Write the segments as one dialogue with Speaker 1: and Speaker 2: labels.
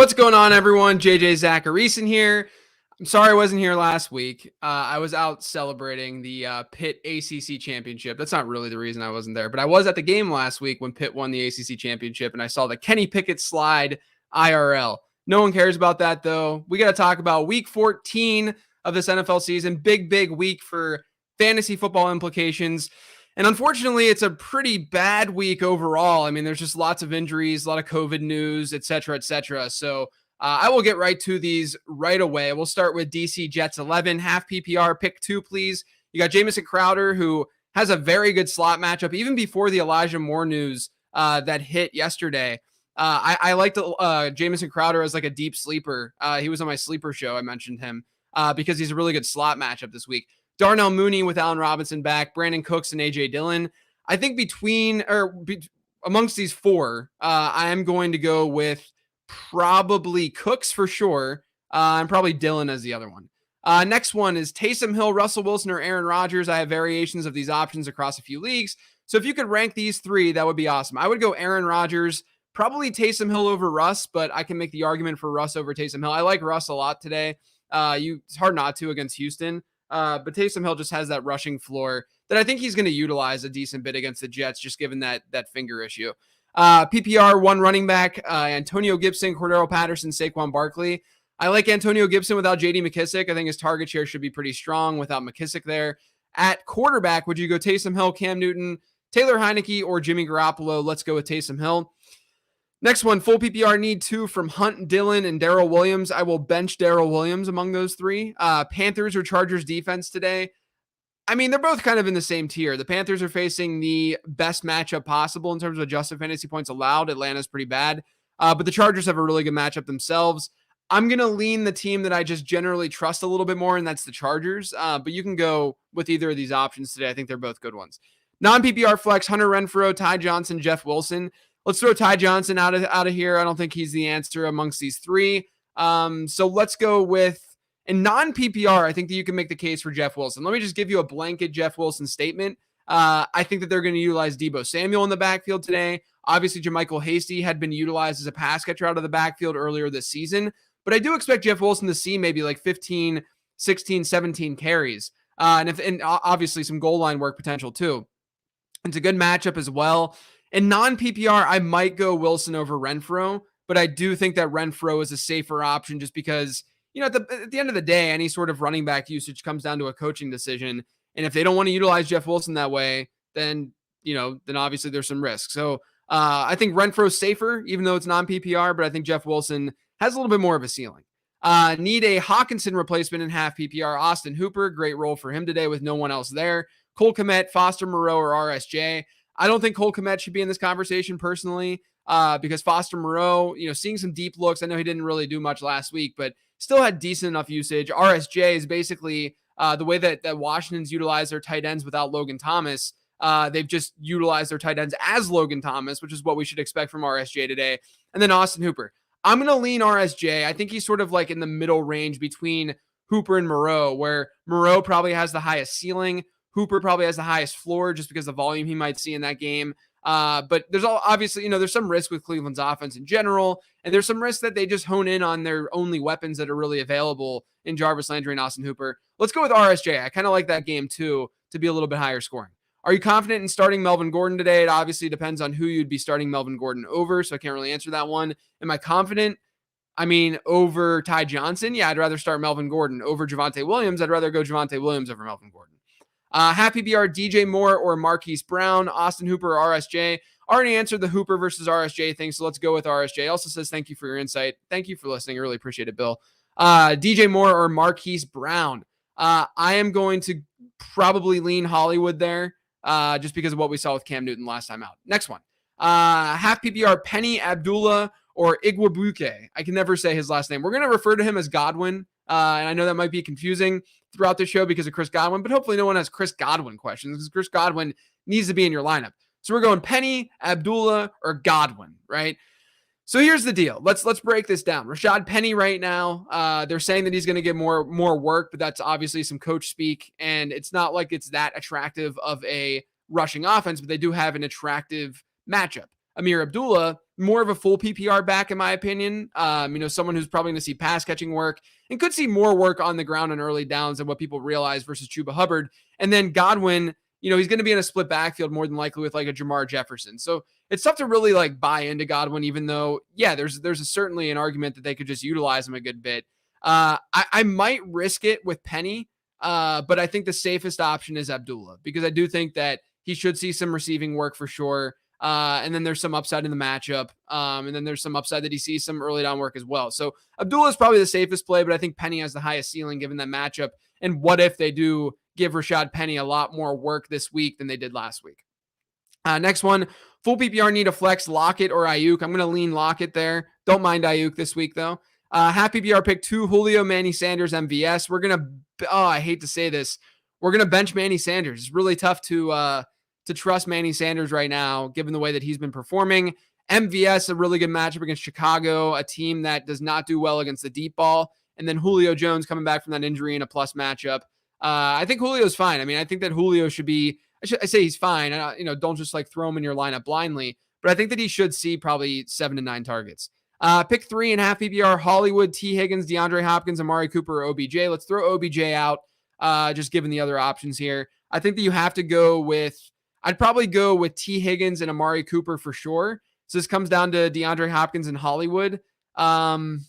Speaker 1: What's going on, everyone? JJ Zachariason here. I'm sorry I wasn't here last week. I was out celebrating the Pitt ACC championship. That's not really the reason I wasn't there, but I was at the game last week when Pitt won the ACC championship, and I saw the Kenny Pickett slide IRL. No one cares about that, though. We got to talk about week 14 of this NFL season. Big week for fantasy football implications. And unfortunately, it's a pretty bad week overall. I mean, there's just lots of injuries, a lot of COVID news, et cetera, et cetera. So I will get right to these right away. We'll start with DC Jets 11, half PPR, pick 2, please. You got Jamison Crowder, who has a very good slot matchup, even before the Elijah Moore news that hit yesterday. I liked Jamison Crowder as like a deep sleeper. He was on my sleeper show. I mentioned him because he's a really good slot matchup this week. Darnell Mooney with Allen Robinson back, Brandon Cooks and AJ Dillon. I think amongst these four, I am going to go with probably Cooks for sure, and probably Dillon as the other one. Next one is Taysom Hill, Russell Wilson, or Aaron Rodgers. I have variations of these options across a few leagues. So if you could rank these three, that would be awesome. I would go Aaron Rodgers, probably Taysom Hill over Russ, but I can make the argument for Russ over Taysom Hill. I like Russ a lot today. It's hard not to against Houston. But Taysom Hill just has that rushing floor that I think he's going to utilize a decent bit against the Jets, just given that finger issue. PPR, one running back, Antonio Gibson, Cordell Patterson, Saquon Barkley. I like Antonio Gibson without J.D. McKissick. I think his target share should be pretty strong without McKissick there. At quarterback, would you go Taysom Hill, Cam Newton, Taylor Heineke, or Jimmy Garoppolo? Let's go with Taysom Hill. Next one, full PPR need 2 from Hunt, Dillon, and Darrell Williams. I will bench Darrell Williams among those three. Panthers or Chargers defense today. I mean, they're both kind of in the same tier. The Panthers are facing the best matchup possible in terms of adjusted fantasy points allowed. Atlanta's pretty bad. But the Chargers have a really good matchup themselves. I'm going to lean the team that I just generally trust a little bit more, and that's the Chargers. But you can go with either of these options today. I think they're both good ones. Non-PPR flex, Hunter Renfrow, Ty Johnson, Jeff Wilson. Let's throw Ty Johnson out of here. I don't think he's the answer amongst these three. So let's go with, in non-PPR, I think that you can make the case for Jeff Wilson. Let me just give you a blanket Jeff Wilson statement. I think that they're going to utilize Deebo Samuel in the backfield today. Obviously, JaMychal Hasty had been utilized as a pass catcher out of the backfield earlier this season. But I do expect Jeff Wilson to see maybe like 15, 16, 17 carries. And obviously some goal line work potential too. It's a good matchup as well. In non-PPR, I might go Wilson over Renfrow, but I do think that Renfrow is a safer option just because, at the end of the day, any sort of running back usage comes down to a coaching decision. And if they don't want to utilize Jeff Wilson that way, then obviously there's some risk. So I think Renfrow's safer, even though it's non-PPR, but I think Jeff Wilson has a little bit more of a ceiling. Need a Hawkinson replacement in half PPR. Austin Hooper, great role for him today with no one else there. Cole Kmet, Foster Moreau, or RSJ. I don't think Cole Kmet should be in this conversation personally because Foster Moreau, seeing some deep looks. I know he didn't really do much last week, but still had decent enough usage. RSJ is basically the way that Washington's utilized their tight ends without Logan Thomas. They've just utilized their tight ends as Logan Thomas, which is what we should expect from RSJ today. And then Austin Hooper. I'm going to lean RSJ. I think he's sort of like in the middle range between Hooper and Moreau, where Moreau probably has the highest ceiling. Hooper probably has the highest floor just because of the volume he might see in that game. But there's obviously, there's some risk with Cleveland's offense in general. And there's some risk that they just hone in on their only weapons that are really available in Jarvis Landry and Austin Hooper. Let's go with RSJ. I kind of like that game too, to be a little bit higher scoring. Are you confident in starting Melvin Gordon today? It obviously depends on who you'd be starting Melvin Gordon over. So I can't really answer that one. Am I confident? I mean, over Ty Johnson? Yeah, I'd rather start Melvin Gordon. Over Javonte Williams, I'd rather go Javonte Williams over Melvin Gordon. Half PPR, DJ Moore or Marquise Brown, Austin Hooper or RSJ. Already answered the Hooper versus RSJ thing, so let's go with RSJ. Also says, thank you for your insight. Thank you for listening. I really appreciate it, Bill. DJ Moore or Marquise Brown. I am going to probably lean Hollywood there just because of what we saw with Cam Newton last time out. Next one. Half PPR, Penny Abdullah or Igwebuike. I can never say his last name. We're going to refer to him as Godwin. And I know that might be confusing throughout the show because of Chris Godwin, but hopefully no one has Chris Godwin questions because Chris Godwin needs to be in your lineup. So we're going Penny, Abdullah, or Godwin, right? So here's the deal. Let's break this down. Rashad Penny right now, they're saying that he's going to get more work, but that's obviously some coach speak, and it's not like it's that attractive of a rushing offense, but they do have an attractive matchup. Amir Abdullah, more of a full PPR back, in my opinion. Someone who's probably going to see pass catching work and could see more work on the ground and early downs than what people realize versus Chuba Hubbard. And then Godwin, he's going to be in a split backfield more than likely with like a Jamar Jefferson. So it's tough to really like buy into Godwin, even though, yeah, there's certainly an argument that they could just utilize him a good bit. I might risk it with Penny, but I think the safest option is Abdullah, because I do think that he should see some receiving work for sure. And then there's some upside in the matchup. And then there's some upside that he sees some early down work as well. So Abdullah is probably the safest play, but I think Penny has the highest ceiling given that matchup. And what if they do give Rashad Penny a lot more work this week than they did last week? Next one, full PPR need a flex, Lockett or Ayuk. I'm going to lean Lockett there. Don't mind Ayuk this week though. Half PPR pick 2, Julio, Manny Sanders, MVS. We're going to, I hate to say this, we're going to bench Manny Sanders. It's really tough to trust Manny Sanders right now, given the way that he's been performing. MVS, a really good matchup against Chicago, a team that does not do well against the deep ball. And then Julio Jones coming back from that injury in a plus matchup. I think Julio's fine. I mean, I think that Julio should be, I say he's fine. Don't just like throw him in your lineup blindly, but I think that he should see probably 7 to 9 targets. Pick 3 and half PPR, Hollywood, T. Higgins, DeAndre Hopkins, Amari Cooper, or OBJ. Let's throw OBJ out, just given the other options here. I think that you have to go with, I'd probably go with T. Higgins and Amari Cooper for sure. So this comes down to DeAndre Hopkins and Hollywood. I'm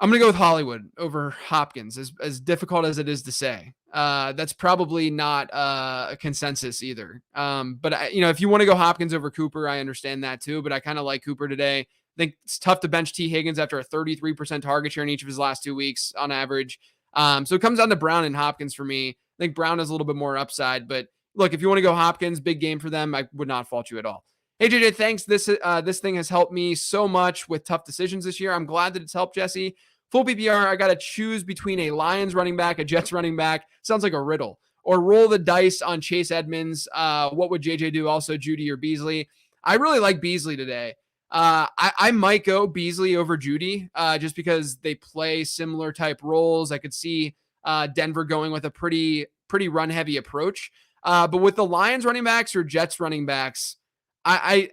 Speaker 1: going to go with Hollywood over Hopkins, as difficult as it is to say. That's probably not a consensus either. But if you want to go Hopkins over Cooper, I understand that too, but I kind of like Cooper today. I think it's tough to bench T. Higgins after a 33% target share in each of his last 2 weeks on average. So it comes down to Brown and Hopkins for me. I think Brown has a little bit more upside, but look, if you want to go Hopkins, big game for them, I would not fault you at all. Hey, JJ, thanks. This thing has helped me so much with tough decisions this year. I'm glad that it's helped, Jesse. Full PPR, I got to choose between a Lions running back, a Jets running back. Sounds like a riddle. Or roll the dice on Chase Edmonds. What would JJ do? Also, Judy or Beasley? I really like Beasley today. I might go Beasley over Judy just because they play similar type roles. I could see Denver going with a pretty run-heavy approach. But with the Lions running backs or Jets running backs, I'm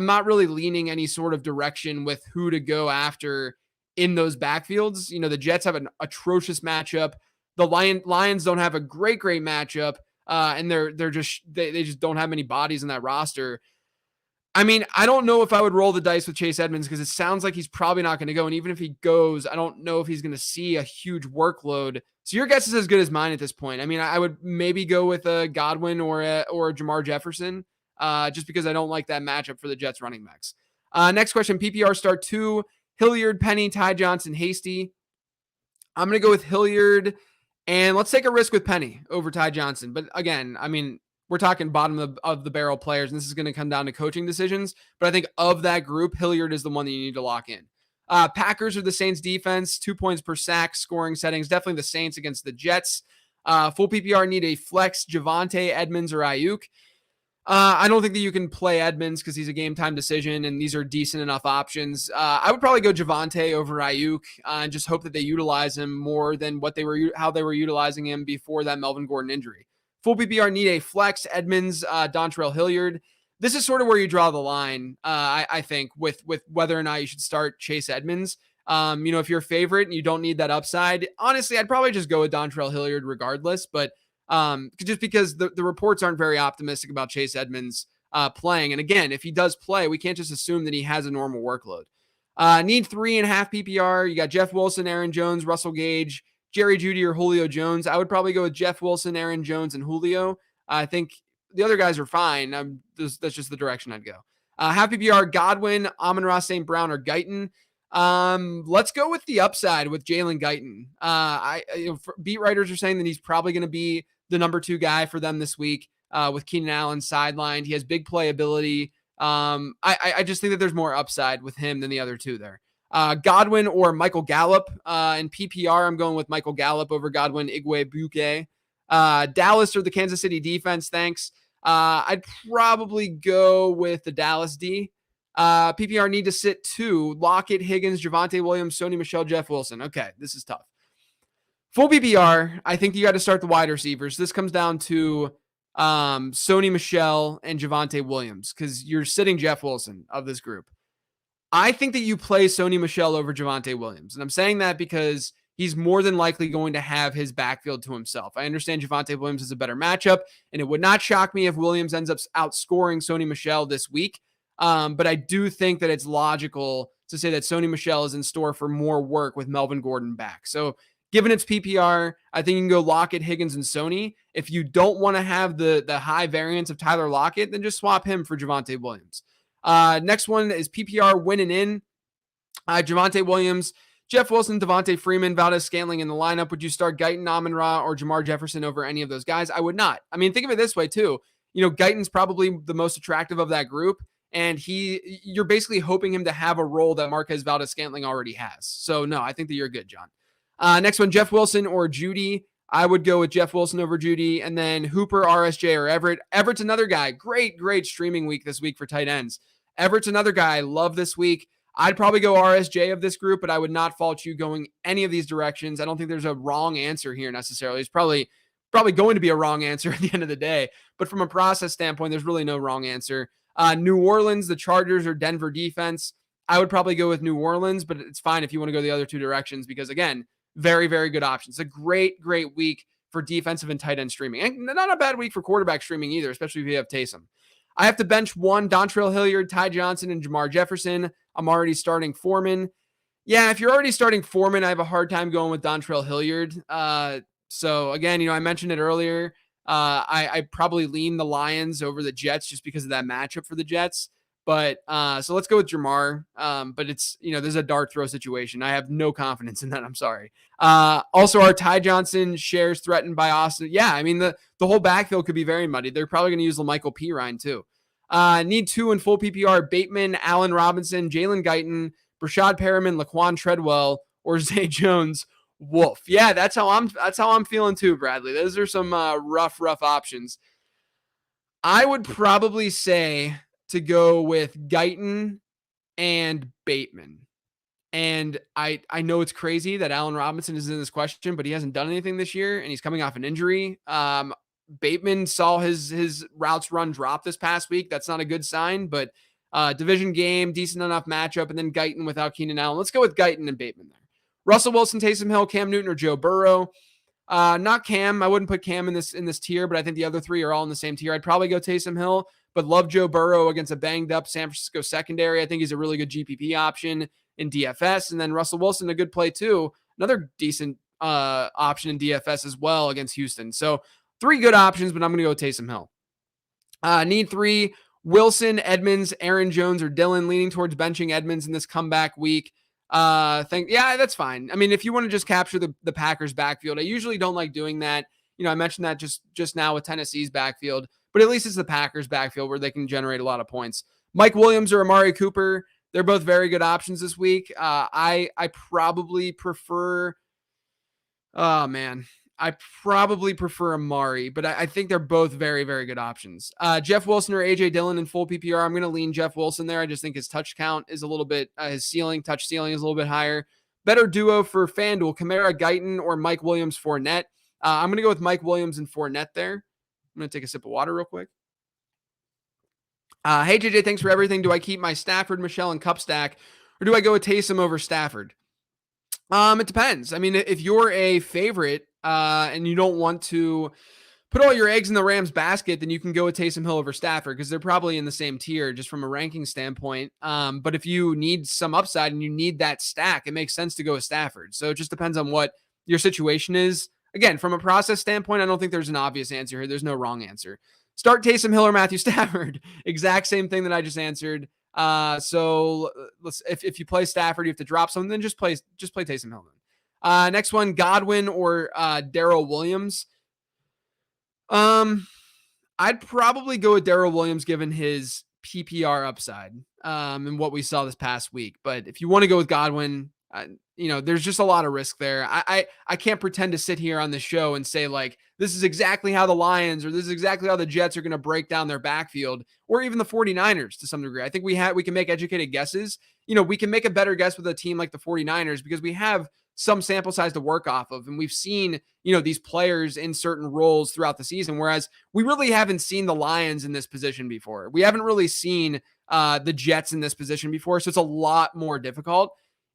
Speaker 1: not really leaning any sort of direction with who to go after in those backfields. The Jets have an atrocious matchup. The Lions don't have a great matchup. And they just don't have many bodies in that roster. I mean, I don't know if I would roll the dice with Chase Edmonds because it sounds like he's probably not going to go. And even if he goes, I don't know if he's going to see a huge workload. So your guess is as good as mine at this point. I mean, I would maybe go with a Godwin or a Jamar Jefferson just because I don't like that matchup for the Jets running backs. Next question, PPR start 2, Hilliard, Penny, Ty Johnson, Hasty. I'm going to go with Hilliard, and let's take a risk with Penny over Ty Johnson. But again, I mean, we're talking bottom of the barrel players, and this is going to come down to coaching decisions. But I think of that group, Hilliard is the one that you need to lock in. Packers are the Saints defense, 2 points per sack scoring settings. Definitely the Saints against the Jets. Full PPR need a flex, Javonte, Edmonds, or Ayuk. I don't think that you can play Edmonds because he's a game time decision and these are decent enough options. I would probably go Javonte over Ayuk and just hope that they utilize him more than how they were utilizing him before that Melvin Gordon injury. Full PPR need a flex, Edmonds, Dontrell Hilliard. This is sort of where you draw the line, I think, with whether or not you should start Chase Edmonds. If you're a favorite and you don't need that upside, honestly, I'd probably just go with Dontrell Hilliard regardless, but just because the reports aren't very optimistic about Chase Edmonds playing. And again, if he does play, we can't just assume that he has a normal workload. Need 3.5 PPR. You got Jeff Wilson, Aaron Jones, Russell Gage, Jerry Jeudy, or Julio Jones. I would probably go with Jeff Wilson, Aaron Jones, and Julio. I think the other guys are fine. That's just the direction I'd go. Half PPR, Godwin, Amon-Ra St. Brown, or Guyton. Let's go with the upside with Jalen Guyton. Beat writers are saying that he's probably going to be the number 2 guy for them this week with Keenan Allen sidelined. He has big playability. I just think that there's more upside with him than the other 2 there. Godwin or Michael Gallup. In PPR, I'm going with Michael Gallup over Godwin, Igwe Buke. Dallas or the Kansas City defense, thanks. I'd probably go with the Dallas D. PPR need to sit 2, Lockett, Higgins, Javonte Williams, Sony Michel, Jeff Wilson. Okay, this is tough. Full PPR, I think you got to start the wide receivers. This comes down to Sony Michel, and Javonte Williams, because you're sitting Jeff Wilson of this group. I think that you play Sony Michel over Javonte Williams. And I'm saying that because he's more than likely going to have his backfield to himself. I understand Javonte Williams is a better matchup, and it would not shock me if Williams ends up outscoring Sony Michel this week. But I do think that it's logical to say that Sony Michel is in store for more work with Melvin Gordon back. So given its PPR, I think you can go Lockett, Higgins, and Sony. If you don't want to have the high variance of Tyler Lockett, then just swap him for Javonte Williams. Next one is PPR winning in. Javonte Williams, Jeff Wilson, Devontae Freeman, Valdez-Scantling in the lineup. Would you start Guyton, Amon-Ra, or Jamar Jefferson over any of those guys? I would not. I mean, think of it this way too. Guyton's probably the most attractive of that group, and you're basically hoping him to have a role that Marquez Valdez-Scantling already has. So no, I think that you're good, John. Next one, Jeff Wilson or Judy. I would go with Jeff Wilson over Judy, and then Hooper, RSJ, or Everett. Everett's another guy. Great streaming week this week for tight ends. Everett's another guy I love this week. I'd probably go RSJ of this group, but I would not fault you going any of these directions. I don't think there's a wrong answer here necessarily. It's probably going to be a wrong answer at the end of the day. But from a process standpoint, there's really no wrong answer. New Orleans, the Chargers, or Denver defense. I would probably go with New Orleans, but it's fine if you want to go the other two directions because, again, very, very good options. It's a great week for defensive and tight end streaming. And not a bad week for quarterback streaming either, especially if you have Taysom. I have to bench one, Dontrell Hilliard, Ty Johnson, and Jamar Jefferson. I'm already starting Foreman. Yeah, if you're already starting Foreman, I have a hard time going with Dontrell Hilliard. So again, I mentioned it earlier. I probably lean the Lions over the Jets just because of that matchup for the Jets. But so let's go with Jamar. But it's, there's a dart throw situation. I have no confidence in that. I'm sorry. Also, are Ty Johnson shares threatened by Austin? Yeah, I mean, the whole backfield could be very muddy. They're probably going to use LaMichael Pirine too. Need two in full PPR: Bateman, Allen Robinson, Jalen Guyton, Brashad Perriman, Laquan Treadwell, or Zay Jones. Wolf. Yeah, that's how I'm feeling too, Bradley. Those are some rough options. I would probably say to go with Guyton and Bateman. And I know it's crazy that Allen Robinson is in this question, but he hasn't done anything this year, and he's coming off an injury. Bateman saw his routes run drop this past week. That's not a good sign, but division game, decent enough matchup, and then Guyton without Keenan Allen. Let's go with Guyton and Bateman there. Russell Wilson, Taysom Hill, Cam Newton, or Joe Burrow. Not Cam. I wouldn't put Cam in this tier, but I think the other three are all in the same tier. I'd probably go Taysom Hill, but love Joe Burrow against a banged up San Francisco secondary. I think he's a really good GPP option in DFS. And then Russell Wilson, a good play too. Another decent option in DFS as well against Houston. So three good options, but I'm going to go with Taysom Hill. Need three: Wilson, Edmonds, Aaron Jones, or Dillon. Leaning towards benching Edmonds in this comeback week. Yeah, that's fine. I mean, if you want to just capture the Packers backfield, I usually don't like doing that. I mentioned that just now with Tennessee's backfield, but at least it's the Packers backfield where they can generate a lot of points. Mike Williams or Amari Cooper, they're both very good options this week. I probably prefer, I probably prefer Amari, but I think they're both very, very good options. Jeff Wilson or AJ Dillon in full PPR. I'm going to lean Jeff Wilson there. I just think his touch count is a little bit, his touch ceiling is a little bit higher. Better duo for FanDuel: Kamara, Guyton, or Mike Williams, Fournette. I'm going to go with Mike Williams and Fournette there. I'm going to take a sip of water real quick. Hey, JJ, thanks for everything. Do I keep my Stafford, Michelle, and Cup stack, or do I go with Taysom over Stafford? It depends. I mean, if you're a favorite and you don't want to put all your eggs in the Rams basket, then you can go with Taysom Hill over Stafford because they're probably in the same tier just from a ranking standpoint. But if you need some upside and you need that stack, it makes sense to go with Stafford. So it just depends on what your situation is. Again, from a process standpoint, I don't think there's an obvious answer here. There's no wrong answer. Start Taysom Hill or Matthew Stafford. Exact same thing that I just answered. So if you play Stafford, you have to drop something, then just play Taysom Hill. Next one, Godwin or Darrell Williams. I'd probably go with Darrell Williams given his PPR upside and what we saw this past week. But if you want to go with Godwin, there's just a lot of risk there. I can't pretend to sit here on the show and say like, this is exactly how the Lions or this is exactly how the Jets are going to break down their backfield, or even the 49ers to some degree. I think we can make educated guesses. We can make a better guess with a team like the 49ers because we have some sample size to work off of. And we've seen, these players in certain roles throughout the season, whereas we really haven't seen the Lions in this position before. We haven't really seen the Jets in this position before. So it's a lot more difficult.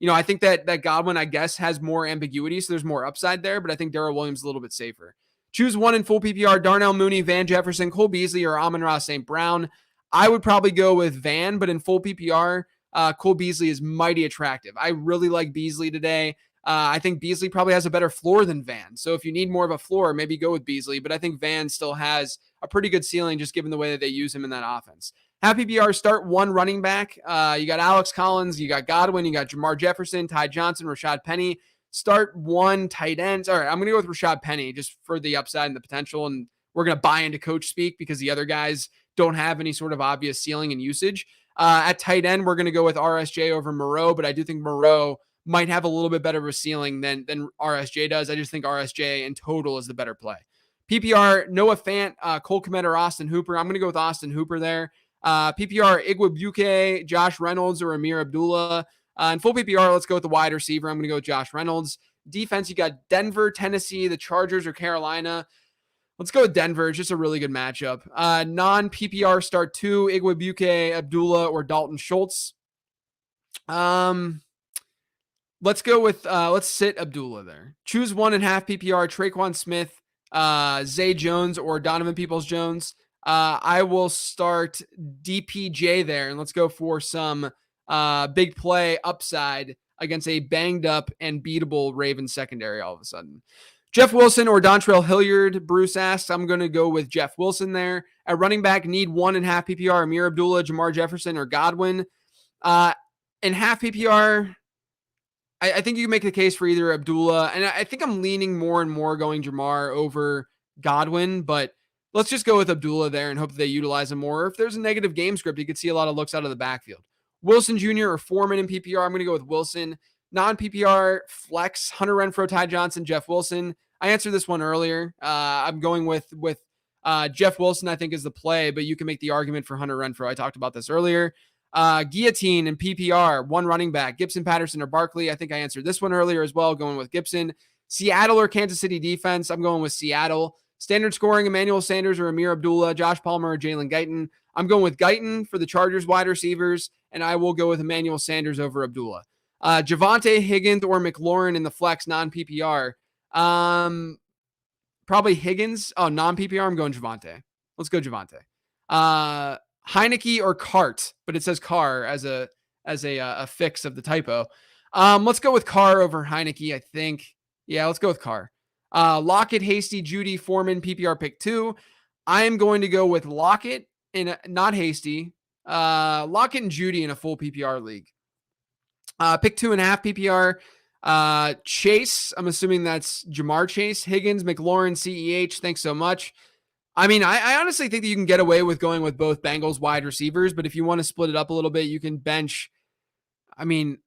Speaker 1: I think that Godwin, I guess, has more ambiguity, so there's more upside there, but I think Darrell Williams is a little bit safer. Choose one in full PPR: Darnell Mooney, Van Jefferson, Cole Beasley, or Amon-Ra St. Brown. I would probably go with Van, but in full PPR, Cole Beasley is mighty attractive. I really like Beasley today. I think Beasley probably has a better floor than Van. So if you need more of a floor, maybe go with Beasley, but I think Van still has a pretty good ceiling just given the way that they use him in that offense. Half PPR, start one running back. You got Alex Collins, you got Godwin, you got Jamar Jefferson, Ty Johnson, Rashad Penny. Start one tight ends. All right, I'm going to go with Rashad Penny just for the upside and the potential, and we're going to buy into coach speak because the other guys don't have any sort of obvious ceiling and usage. At tight end, we're going to go with RSJ over Moreau, but I do think Moreau might have a little bit better of a ceiling than RSJ does. I just think RSJ in total is the better play. PPR, Noah Fant, Cole Kmet, or Austin Hooper. I'm going to go with Austin Hooper there. PPR, Igwebuike, Josh Reynolds, or Amir Abdullah. In full PPR, let's go with the wide receiver. I'm going to go with Josh Reynolds. Defense, you got Denver, Tennessee, the Chargers, or Carolina. Let's go with Denver. It's just a really good matchup. Non-PPR, start two: Igwebuike, Abdullah, or Dalton Schultz. Let's go with, let's sit Abdullah there. Choose one in half PPR: Traquan Smith, Zay Jones, or Donovan Peoples-Jones. I will start DPJ there, and let's go for some big play upside against a banged up and beatable Ravens secondary all of a sudden. Jeff Wilson or Dontrell Hilliard, Bruce asks. I'm going to go with Jeff Wilson there. At running back, need one in half PPR: Amir Abdullah, Jamar Jefferson, or Godwin. In half PPR, I think you can make the case for either Abdullah, and I think I'm leaning more and more going Jamar over Godwin, but let's just go with Abdullah there and hope that they utilize him more. If there's a negative game script, you could see a lot of looks out of the backfield. Wilson Jr. or Foreman in PPR, I'm going to go with Wilson. Non-PPR, flex, Hunter Renfrow, Ty Johnson, Jeff Wilson. I answered this one earlier. I'm going with Jeff Wilson, I think, is the play, but you can make the argument for Hunter Renfrow. I talked about this earlier. Guillotine and PPR, one running back: Gibson, Patterson, or Barkley. I think I answered this one earlier as well, going with Gibson. Seattle or Kansas City defense, I'm going with Seattle. Standard scoring: Emmanuel Sanders or Amir Abdullah, Josh Palmer or Jalen Guyton. I'm going with Guyton for the Chargers wide receivers, and I will go with Emmanuel Sanders over Abdullah. Javonte, Higgins, or McLaurin in the flex non-PPR. Probably Higgins. Oh, non-PPR, I'm going Javonte. Let's go Javonte. Heineke or Cart, but it says Carr as a fix of the typo. Let's go with Carr over Heineke, I think. Yeah, let's go with Carr. Lockett, Hasty, Judy, Foreman, PPR pick 2. I am going to go with Lockett not Hasty. Lockett and Judy in a full PPR league. Pick 2.5 PPR. Chase, I'm assuming that's Jamar Chase, Higgins, McLaurin, CEH. Thanks so much. I mean, I honestly think that you can get away with going with both Bengals wide receivers, but if you want to split it up a little bit, you can bench. I mean,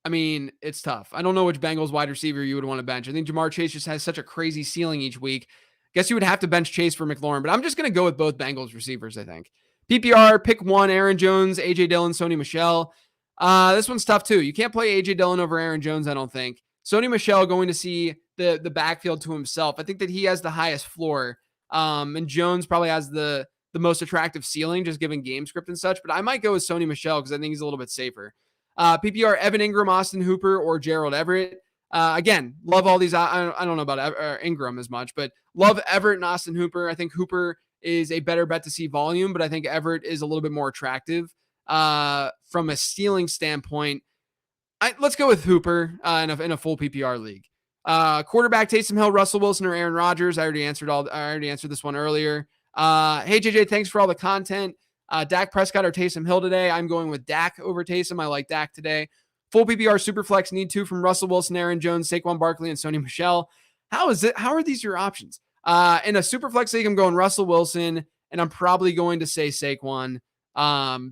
Speaker 1: it's tough. I don't know which Bengals wide receiver you would want to bench. I think Jamar Chase just has such a crazy ceiling each week. Guess you would have to bench Chase for McLaurin, but I'm just going to go with both Bengals receivers, I think. PPR, pick 1: Aaron Jones, AJ Dillon, Sony Michel. This one's tough too. You can't play AJ Dillon over Aaron Jones, I don't think. Sony Michel going to see the backfield to himself. I think that he has the highest floor. And Jones probably has the most attractive ceiling, just given game script and such. But I might go with Sony Michel because I think he's a little bit safer. PPR, Evan Ingram, Austin Hooper, or Gerald Everett. Again, love all these. I don't know about Ingram as much, but love Everett and Austin Hooper. I think Hooper is a better bet to see volume, but I think Everett is a little bit more attractive from a stealing standpoint. Let's go with Hooper in a full PPR league. Quarterback, Taysom Hill, Russell Wilson, or Aaron Rodgers. I already answered this one earlier. Hey, JJ, thanks for all the content. Dak Prescott or Taysom Hill today. I'm going with Dak over Taysom. I like Dak today. Full PPR Superflex, need 2 from Russell Wilson, Aaron Jones, Saquon Barkley, and Sony Michel. How are these your options? In a Superflex league, I'm going Russell Wilson, and I'm probably going to say Saquon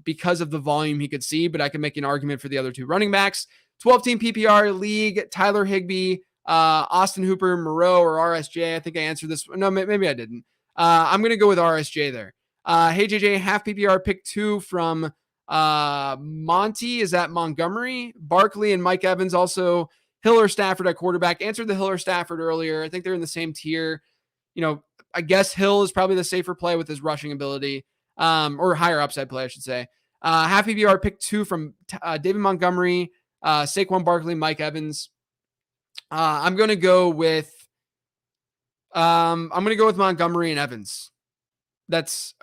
Speaker 1: because of the volume he could see, but I can make an argument for the other 2 running backs. 12-team PPR league, Tyler Higbee, Austin Hooper, Moreau, or RSJ. I think I answered this. No, maybe I didn't. I'm going to go with RSJ there. Hey, JJ, half PPR, pick 2 from Monty is at Montgomery. Barkley and Mike Evans also. Hill or Stafford at quarterback. Answered the Hill or Stafford earlier. I think they're in the same tier. I guess Hill is probably the safer play with his rushing ability, or higher upside play, I should say. Half PPR pick 2 from David Montgomery, Saquon Barkley, Mike Evans. I'm going to go with Montgomery and Evans. That's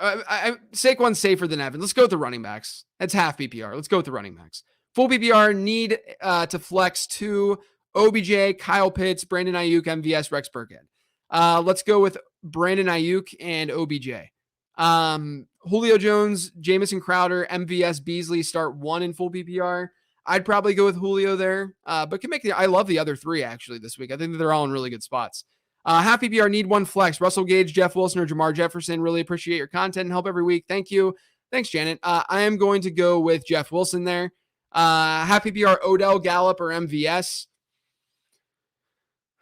Speaker 1: Saquon's safer than Evans. Let's go with the running backs. That's half PPR. Let's go with the running backs. Full PPR need to flex to OBJ, Kyle Pitts, Brandon Ayuk, MVS, Rex Burkhead. Let's go with Brandon Ayuk and OBJ. Julio Jones, Jamison Crowder, MVS, Beasley start 1 in full PPR. I'd probably go with Julio there, but I love the other 3 actually this week. I think that they're all in really good spots. Half PPR need 1 flex. Russell Gage, Jeff Wilson, or Jamar Jefferson. Really appreciate your content and help every week. Thank you. Thanks, Janet. I am going to go with Jeff Wilson there. Half PPR, Odell, Gallup, or MVS.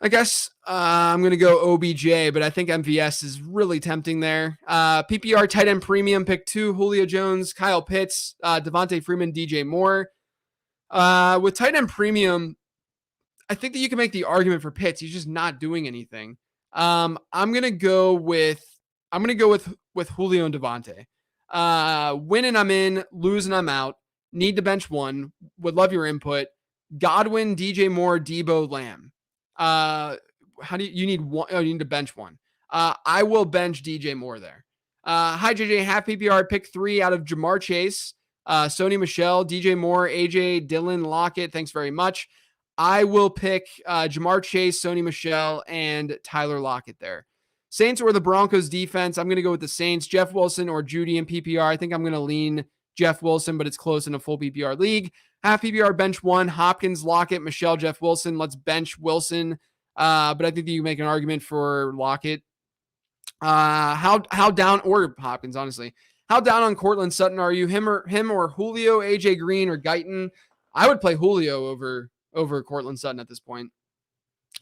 Speaker 1: I guess I'm going to go OBJ, but I think MVS is really tempting there. PPR, tight end premium, pick 2, Julio Jones, Kyle Pitts, Devontae Freeman, DJ Moore. With tight end premium, I think that you can make the argument for Pitts. He's just not doing anything. I'm gonna go with Julio and Devontae. Winning, I'm in. Losing, I'm out. Need to bench 1. Would love your input. Godwin, DJ Moore, Debo, Lamb. You need 1? Oh, you need to bench 1. I will bench DJ Moore there. Hi JJ, half PPR, pick 3 out of Jamar Chase, Sony Michel, DJ Moore, AJ, Dillon, Lockett. Thanks very much. I will pick Jamar Chase, Sony Michel, and Tyler Lockett there. Saints or the Broncos defense. I'm going to go with the Saints. Jeff Wilson or Judy in PPR. I think I'm going to lean Jeff Wilson, but it's close in a full PPR league. Half PPR, bench 1. Hopkins, Lockett, Michel, Jeff Wilson. Let's bench Wilson. But I think you can make an argument for Lockett. How down, or Hopkins, honestly. How down on Cortland Sutton are you? Him or Julio, AJ Green, or Guyton? I would play Julio over Cortland Sutton at this point.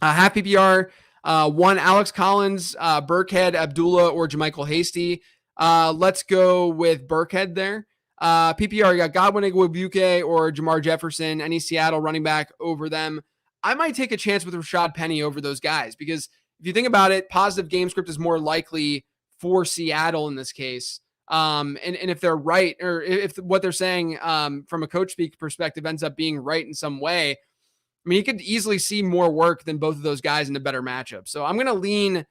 Speaker 1: Half PPR, 1 Alex Collins, Burkhead, Abdullah, or JaMychal Hasty. Let's go with Burkhead there. PPR, you got Godwin, Igwebuike, or Jamar Jefferson. Any Seattle running back over them. I might take a chance with Rashad Penny over those guys, because if you think about it, positive game script is more likely for Seattle in this case. And if they're right, or if what they're saying from a coach speak perspective ends up being right in some way, I mean, he could easily see more work than both of those guys in a better matchup. So I'm going to lean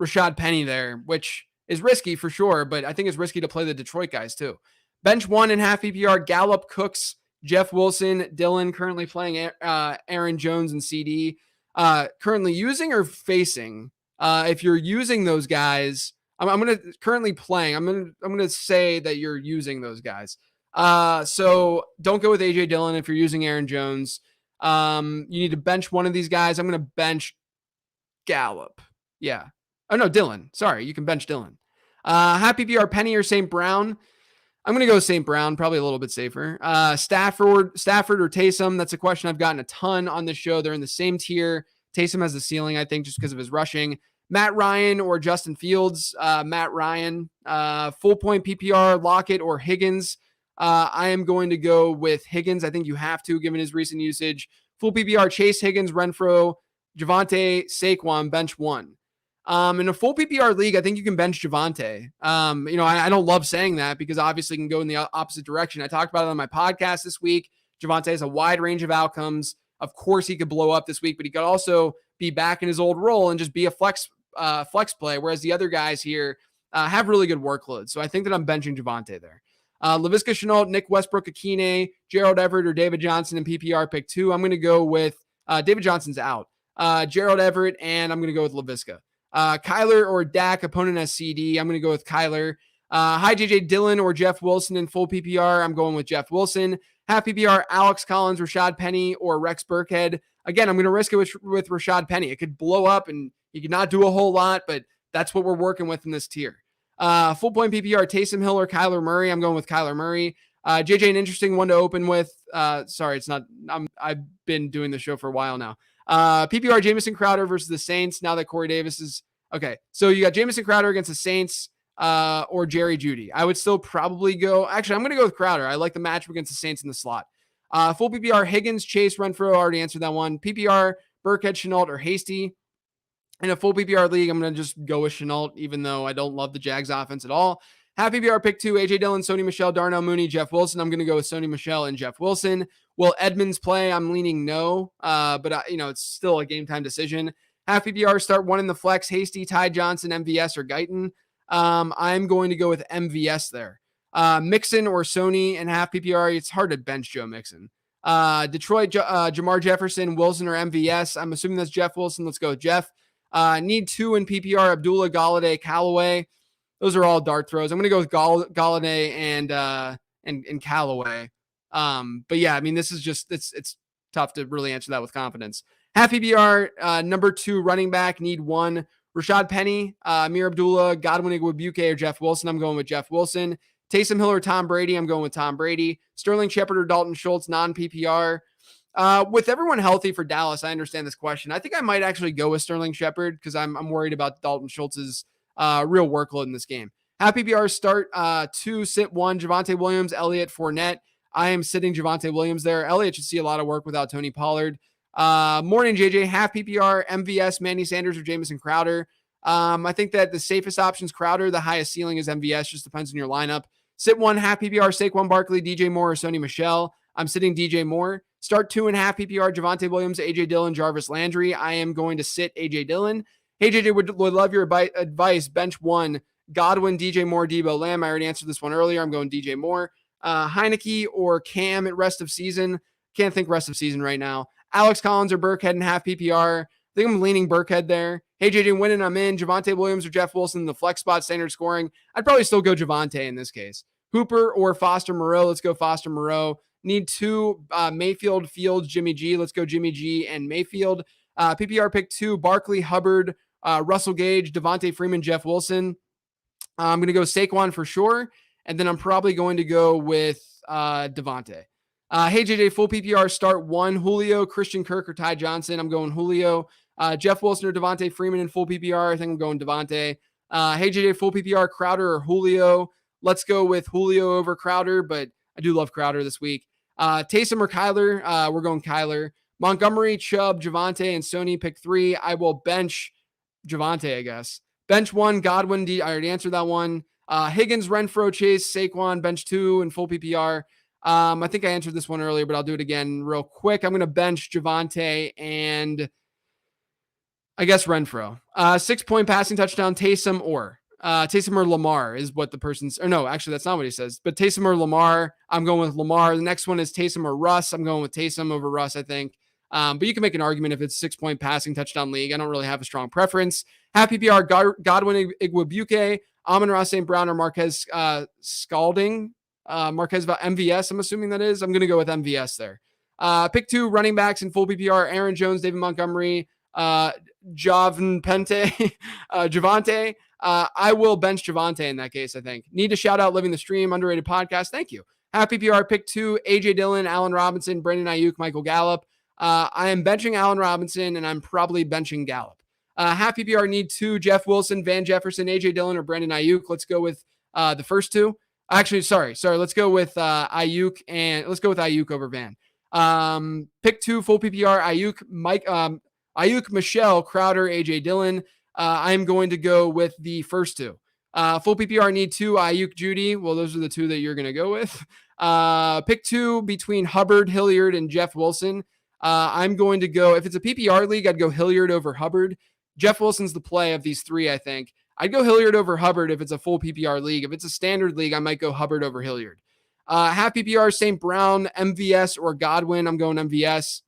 Speaker 1: Rashad Penny there, which is risky for sure, but I think it's risky to play the Detroit guys too. Bench 1 in half PPR, Gallup, Cooks, Jeff Wilson, Dillon, currently playing Aaron Jones and CD. Currently using or facing? If you're using those guys, I'm going to currently playing. I'm going to say that you're using those guys. So don't go with AJ Dillon if you're using Aaron Jones. You need to bench one of these guys. I'm going to bench Gallup. Yeah. Oh no, Dillon. Sorry, you can bench Dillon. Half PPR, Penny or St. Brown. I'm going to go St. Brown, probably a little bit safer. Stafford or Taysom. That's a question I've gotten a ton on this show. They're in the same tier. Taysom has the ceiling, I think, just because of his rushing. Matt Ryan or Justin Fields. Matt Ryan. Full point PPR, Lockett or Higgins. I am going to go with Higgins. I think you have to, given his recent usage. Full PPR, Chase, Higgins, Renfro, Javonte, Saquon, bench 1. In a full PPR league, I think you can bench Javonte. I don't love saying that because obviously it can go in the opposite direction. I talked about it on my podcast this week. Javonte has a wide range of outcomes. Of course, he could blow up this week, but he could also be back in his old role and just be a flex play, whereas the other guys here have really good workloads. So I think that I'm benching Javonte there. Laviska Shenault, Nick Westbrook, Akine, Gerald Everett, or David Johnson in PPR pick 2. I'm going to go with David Johnson's out. Gerald Everett, and I'm going to go with Laviska. Kyler or Dak, opponent as CD. I'm going to go with Kyler. Hi, JJ Dillon or Jeff Wilson in full PPR. I'm going with Jeff Wilson. Half PPR, Alex Collins, Rashad Penny, or Rex Burkhead. Again, I'm going to risk it with Rashad Penny. It could blow up and he could not do a whole lot, but that's what we're working with in this tier. Full point PPR, Taysom Hill or Kyler Murray. I'm going with Kyler Murray. JJ, an interesting one to open with. Sorry, it's not. I've been doing the show for a while now. PPR, Jamison Crowder versus the Saints. Now that Corey Davis is okay. So you got Jamison Crowder against the Saints. or Jerry Jeudy. I would still probably go. Actually, I'm going to go with Crowder. I like the matchup against the Saints in the slot. Full PPR, Higgins, Chase, Renfro. Already answered that one. PPR, Burkhead, Chenault, or Hasty. In a full PPR league, I'm going to just go with Chenault, even though I don't love the Jags offense at all. Half PPR pick 2, AJ Dillon, Sony Michel, Darnell Mooney, Jeff Wilson. I'm going to go with Sony Michel and Jeff Wilson. Will Edmonds play? I'm leaning no, but it's still a game time decision. Half PPR, start 1 in the flex, Hasty, Ty Johnson, MVS, or Guyton. I'm going to go with MVS there. Mixon or Sony and half PPR. It's hard to bench Joe Mixon. Detroit, Jamar Jefferson, Wilson, or MVS. I'm assuming that's Jeff Wilson. Let's go with Jeff. Need 2 in PPR, Abdullah, Galladay, Callaway. Those are all dart throws. I'm going to go with Galladay and Callaway. But yeah, I mean, this is just, it's tough to really answer that with confidence. Half PPR, number 2 running back, need 1. Rashad Penny, Amir Abdullah, Godwin Igwebuike, or Jeff Wilson. I'm going with Jeff Wilson. Taysom Hill or Tom Brady. I'm going with Tom Brady. Sterling Shepard or Dalton Schultz, non-PPR. With everyone healthy for Dallas, I understand this question. I think I might actually go with Sterling Shepard because I'm worried about Dalton Schultz's real workload in this game. Half PPR, start 2, sit 1, Javonte Williams, Elliott, Fournette. I am sitting Javonte Williams there. Elliott should see a lot of work without Tony Pollard. Morning, JJ, half PPR, MVS, Manny Sanders, or Jamison Crowder. I think that the safest option is Crowder. The highest ceiling is MVS. Just depends on your lineup. Sit 1, half PPR, Saquon Barkley, DJ Moore, or Sony Michel. I'm sitting DJ Moore. Start 2 and half PPR, Javonte Williams, AJ Dillon, Jarvis Landry. I am going to sit AJ Dillon. Hey, JJ, would love your advice. Bench 1, Godwin, DJ Moore, Debo Lamb. I already answered this one earlier. I'm going DJ Moore. Heineke or Cam at rest of season. Can't think rest of season right now. Alex Collins or Burkhead in half PPR. I think I'm leaning Burkhead there. Hey, JJ, winning, I'm in. Javonte Williams or Jeff Wilson in the flex spot, standard scoring. I'd probably still go Javonte in this case. Hooper or Foster Moreau. Let's go Foster Moreau. Need 2, Mayfield, Fields, Jimmy G. Let's go Jimmy G and Mayfield. PPR pick 2, Barkley, Hubbard, Russell Gage, Devontae Freeman, Jeff Wilson. I'm going to go Saquon for sure. And then I'm probably going to go with Devontae. Hey, JJ, full PPR, start 1, Julio, Christian Kirk, or Ty Johnson. I'm going Julio. Jeff Wilson or Devontae Freeman in full PPR. I think I'm going Devontae. Hey, JJ, full PPR, Crowder or Julio. Let's go with Julio over Crowder, but I do love Crowder this week. Taysom or Kyler. We're going Kyler. Montgomery, Chubb, Javonte, and Sony pick 3. I will bench Javonte, I guess. Bench 1, Godwin. I already answered that one. Higgins, Renfro, Chase, Saquon, bench 2 in full PPR. I think I answered this one earlier, but I'll do it again real quick. I'm going to bench Javonte and I guess Renfro. 6-point passing touchdown, Taysom or Lamar is what the person's, or no, actually that's not what he says, but Taysom or Lamar. I'm going with Lamar. The next one is Taysom or Russ. I'm going with Taysom over Russ, I think. But you can make an argument if it's 6-point passing touchdown league. I don't really have a strong preference. Half PPR, Godwin Igwebuike, Amon-Ra St. Brown, or Marquez Scalding. Marquez MVS, I'm assuming that is. I'm going to go with MVS there. Pick 2 running backs in full PPR, Aaron Jones, David Montgomery, Javonte. I will bench Javonte in that case, I think. Need to shout out Living the Stream, underrated podcast. Thank you. Half PPR, pick 2, AJ Dillon, Allen Robinson, Brandon Ayuk, Michael Gallup. I am benching Allen Robinson, and I'm probably benching Gallup. Half PPR, need 2, Jeff Wilson, Van Jefferson, AJ Dillon, or Brandon Ayuk. Let's go with the first 2. Actually, sorry. Let's go with Ayuk, and let's go with Ayuk over Van. Pick 2, full PPR, Ayuk, Michelle, Crowder, AJ Dillon. I'm going to go with the first 2. Full PPR, need 2, Ayuk, Judy. Well, those are the 2 that you're going to go with. Pick 2 between Hubbard, Hilliard, and Jeff Wilson. I'm going to go, if it's a PPR league, I'd go Hilliard over Hubbard. Jeff Wilson's the play of these 3, I think. I'd go Hilliard over Hubbard if it's a full PPR league. If it's a standard league, I might go Hubbard over Hilliard. Half PPR, St. Brown, MVS, or Godwin. I'm going MVS.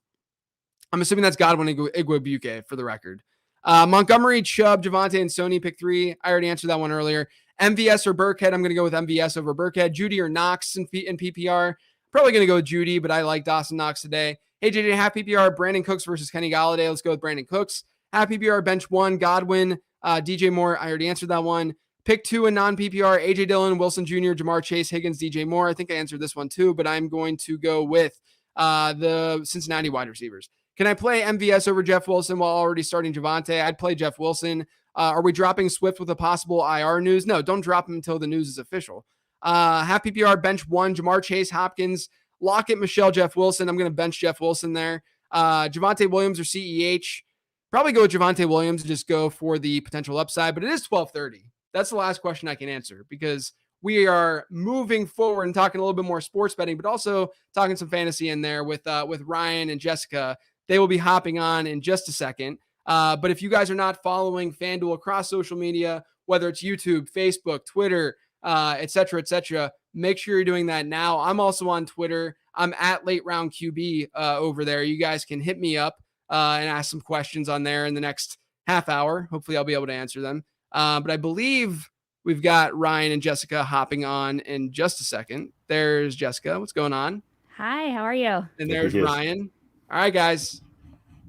Speaker 1: I'm assuming that's Godwin Igwebuike for the record. Montgomery, Chubb, Javonte, and Sony pick 3. I already answered that one earlier. MVS or Burkhead. I'm going to go with MVS over Burkhead. Judy or Knox in PPR. Probably going to go with Judy, but I like Dawson Knox today. Hey, JJ, half PPR, Brandon Cooks versus Kenny Galladay. Let's go with Brandon Cooks. Half PPR, bench 1, Godwin, DJ Moore. I already answered that one. Pick 2 in non-PPR, AJ Dillon, Wilson Jr., Jamar Chase, Higgins, DJ Moore. I think I answered this one too, but I'm going to go with the Cincinnati wide receivers. Can I play MVS over Jeff Wilson while already starting Javonte? I'd play Jeff Wilson. Are we dropping Swift with a possible IR news? No, don't drop him until the news is official. Half PPR, bench 1, Jamar Chase, Hopkins, Lockett, Michelle, Jeff Wilson. I'm going to bench Jeff Wilson there. Javonte Williams or CEH. Probably go with Javonte Williams and just go for the potential upside, but it is 12:30. That's the last question I can answer because we are moving forward and talking a little bit more sports betting, but also talking some fantasy in there with Ryan and Jessica. They will be hopping on in just a second. But if you guys are not following FanDuel across social media, whether it's YouTube, Facebook, Twitter, et cetera, make sure you're doing that now. I'm also on Twitter. I'm at Late Round QB over there. You guys can hit me up and ask some questions on there in the next half hour. Hopefully I'll be able to answer them. But I believe we've got Ryan and Jessica hopping on in just a second. There's Jessica. What's going on?
Speaker 2: Hi, how are you?
Speaker 1: And there's Ryan. All right, guys.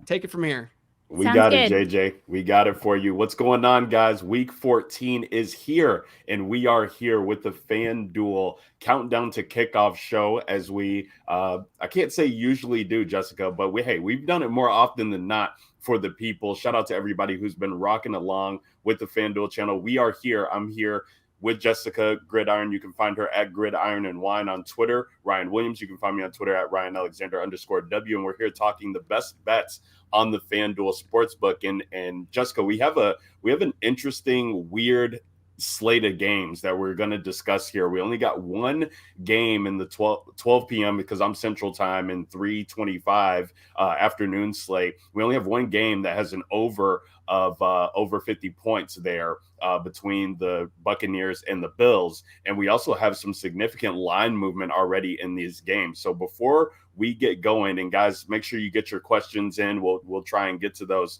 Speaker 1: Take it from here.
Speaker 3: We
Speaker 2: Sounds
Speaker 3: got
Speaker 2: good.
Speaker 3: it, JJ. We got it for you. What's going on, guys? Week 14 is here, and we are here with the FanDuel countdown to kickoff show as we, I can't say usually do, Jessica, but we've done it more often than not for the people. Shout out to everybody who's been rocking along with the FanDuel channel. We are here. I'm here with Jessica Gridiron. You can find her at Gridiron and Wine on Twitter. Ryan Williams, you can find me on Twitter at RyanAlexander_W. And we're here talking the best bets on the FanDuel Sportsbook. And Jessica, we have an interesting, weird slate of games that we're going to discuss here. We only got one game in the 12 p.m. because I'm Central Time and 3:25 afternoon slate. We only have one game that has an over 50 points there between the Buccaneers and the Bills. And we also have some significant line movement already in these games. So before we get going, and guys, make sure you get your questions in. We'll try and get to those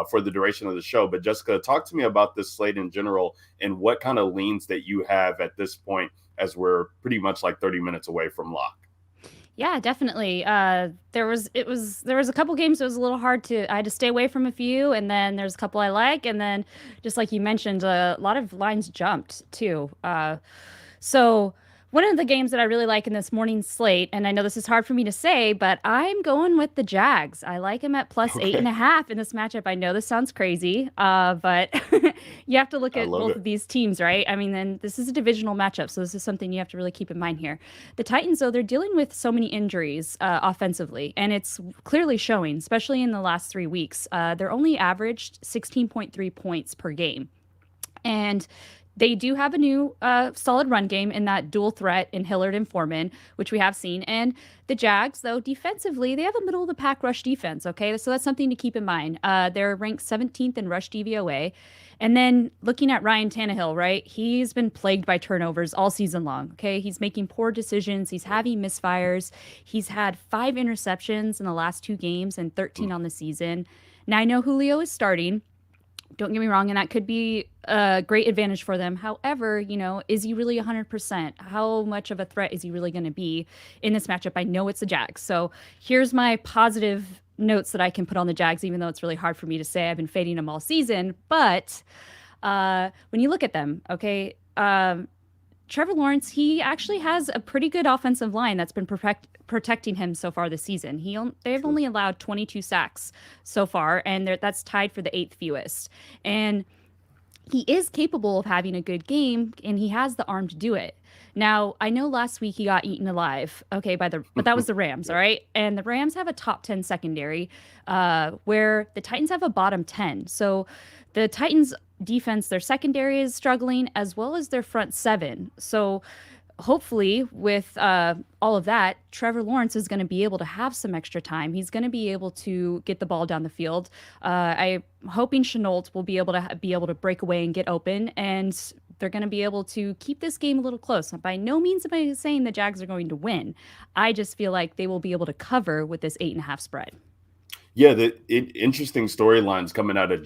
Speaker 3: for the duration of the show. But Jessica, talk to me about this slate in general and what kind of leans that you have at this point as we're pretty much like 30 minutes away from lock.
Speaker 2: Yeah, definitely. There was a couple games that was a little hard I had to stay away from a few, and then there's a couple I like, and then just like you mentioned, a lot of lines jumped too. So one of the games that I really like in this morning's slate, and I know this is hard for me to say, but I'm going with the Jags. I like them at plus 8.5 in this matchup. I know this sounds crazy, but you have to look at both of these teams, right? I mean, then this is a divisional matchup, so this is something you have to really keep in mind here. The Titans, though, they're dealing with so many injuries offensively, and it's clearly showing, especially in the last 3 weeks. They're only averaged 16.3 points per game. And they do have a new solid run game in that dual threat in Hillard and Foreman, which we have seen. And the Jags, though, defensively, they have a middle-of-the-pack rush defense, okay? So that's something to keep in mind. They're ranked 17th in rush DVOA. And then looking at Ryan Tannehill, right? He's been plagued by turnovers all season long, okay? He's making poor decisions. He's having misfires. He's had 5 interceptions in the last 2 games and 13 on the season. Now, I know Julio is starting. Don't get me wrong, and that could be a great advantage for them. However, is he really 100%? How much of a threat is he really going to be in this matchup? I know it's the Jags. So here's my positive notes that I can put on the Jags, even though it's really hard for me to say. I've been fading them all season. But when you look at them, okay, Trevor Lawrence, he actually has a pretty good offensive line that's been protecting him so far this season. They've only allowed 22 sacks so far, and that's tied for the 8th fewest. And he is capable of having a good game, and he has the arm to do it. Now, I know last week he got eaten alive, okay, but that was the Rams, all right? And the Rams have a top 10 secondary, where the Titans have a bottom 10. So the Titans defense, their secondary is struggling, as well as their front 7. So hopefully with all of that, Trevor Lawrence is going to be able to have some extra time. He's going to be able to get the ball down the field. I'm hoping Chenault will be able to break away and get open, and they're going to be able to keep this game a little close. By no means am I saying the Jags are going to win. I just feel like they will be able to cover with this 8.5 spread.
Speaker 3: Yeah, interesting storylines coming out of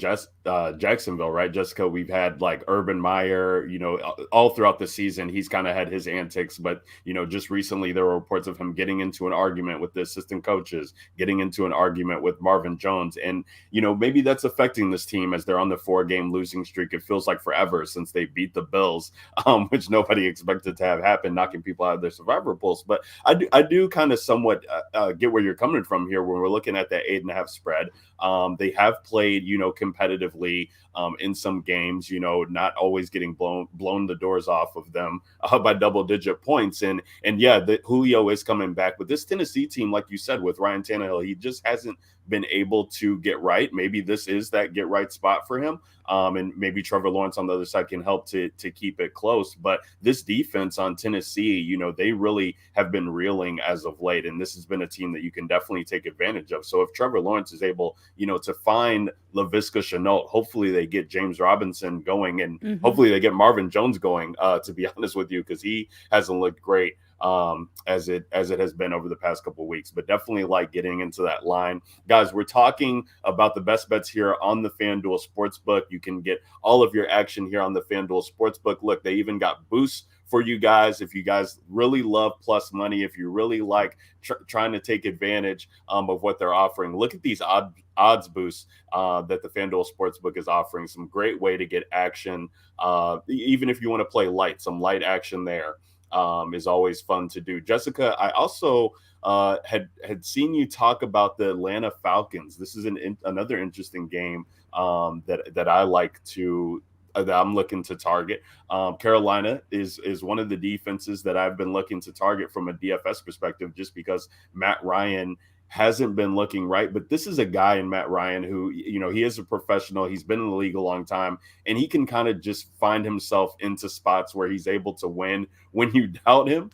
Speaker 3: Jacksonville, right, Jessica? We've had like Urban Meyer, all throughout the season, he's kind of had his antics, but just recently there were reports of him getting into an argument with the assistant coaches, getting into an argument with Marvin Jones, and maybe that's affecting this team as they're on the 4-game losing streak. It feels like forever since they beat the Bills, which nobody expected to have happen, knocking people out of their survivor pools. But I do kind of somewhat get where you're coming from here when we're looking at that 8.5 spread. They have played, competitively in some games, not always getting blown the doors off of them by double-digit points. And yeah, the Julio is coming back. But this Tennessee team, like you said, with Ryan Tannehill, he just hasn't been able to get right. Maybe this is that get right spot for him. And maybe Trevor Lawrence on the other side can help to keep it close. But this defense on Tennessee, they really have been reeling as of late. And this has been a team that you can definitely take advantage of. So if Trevor Lawrence is able, to find LaVisca Chenault, hopefully they get James Robinson going, and hopefully they get Marvin Jones going, to be honest with you, because he hasn't looked great as it has been over the past couple of weeks. But definitely like getting into that line. Guys, we're talking about the best bets here on the Fanduel Sportsbook. You can get all of your action here on the Fanduel Sportsbook. Look, they even got boosts for you guys. If you guys really love plus money, if you really like trying to take advantage of what they're offering, look at these odds boosts that the Fanduel Sportsbook is offering. Some great way to get action. Even if you want to play light, some light action there is always fun to do. Jessica, I also had seen you talk about the Atlanta Falcons. This is another interesting game that I like to that I'm looking to target. Carolina is one of the defenses that I've been looking to target from a DFS perspective, just because Matt Ryan hasn't been looking right. But this is a guy in Matt Ryan who, he is a professional. He's been in the league a long time, and he can kind of just find himself into spots where he's able to win when you doubt him.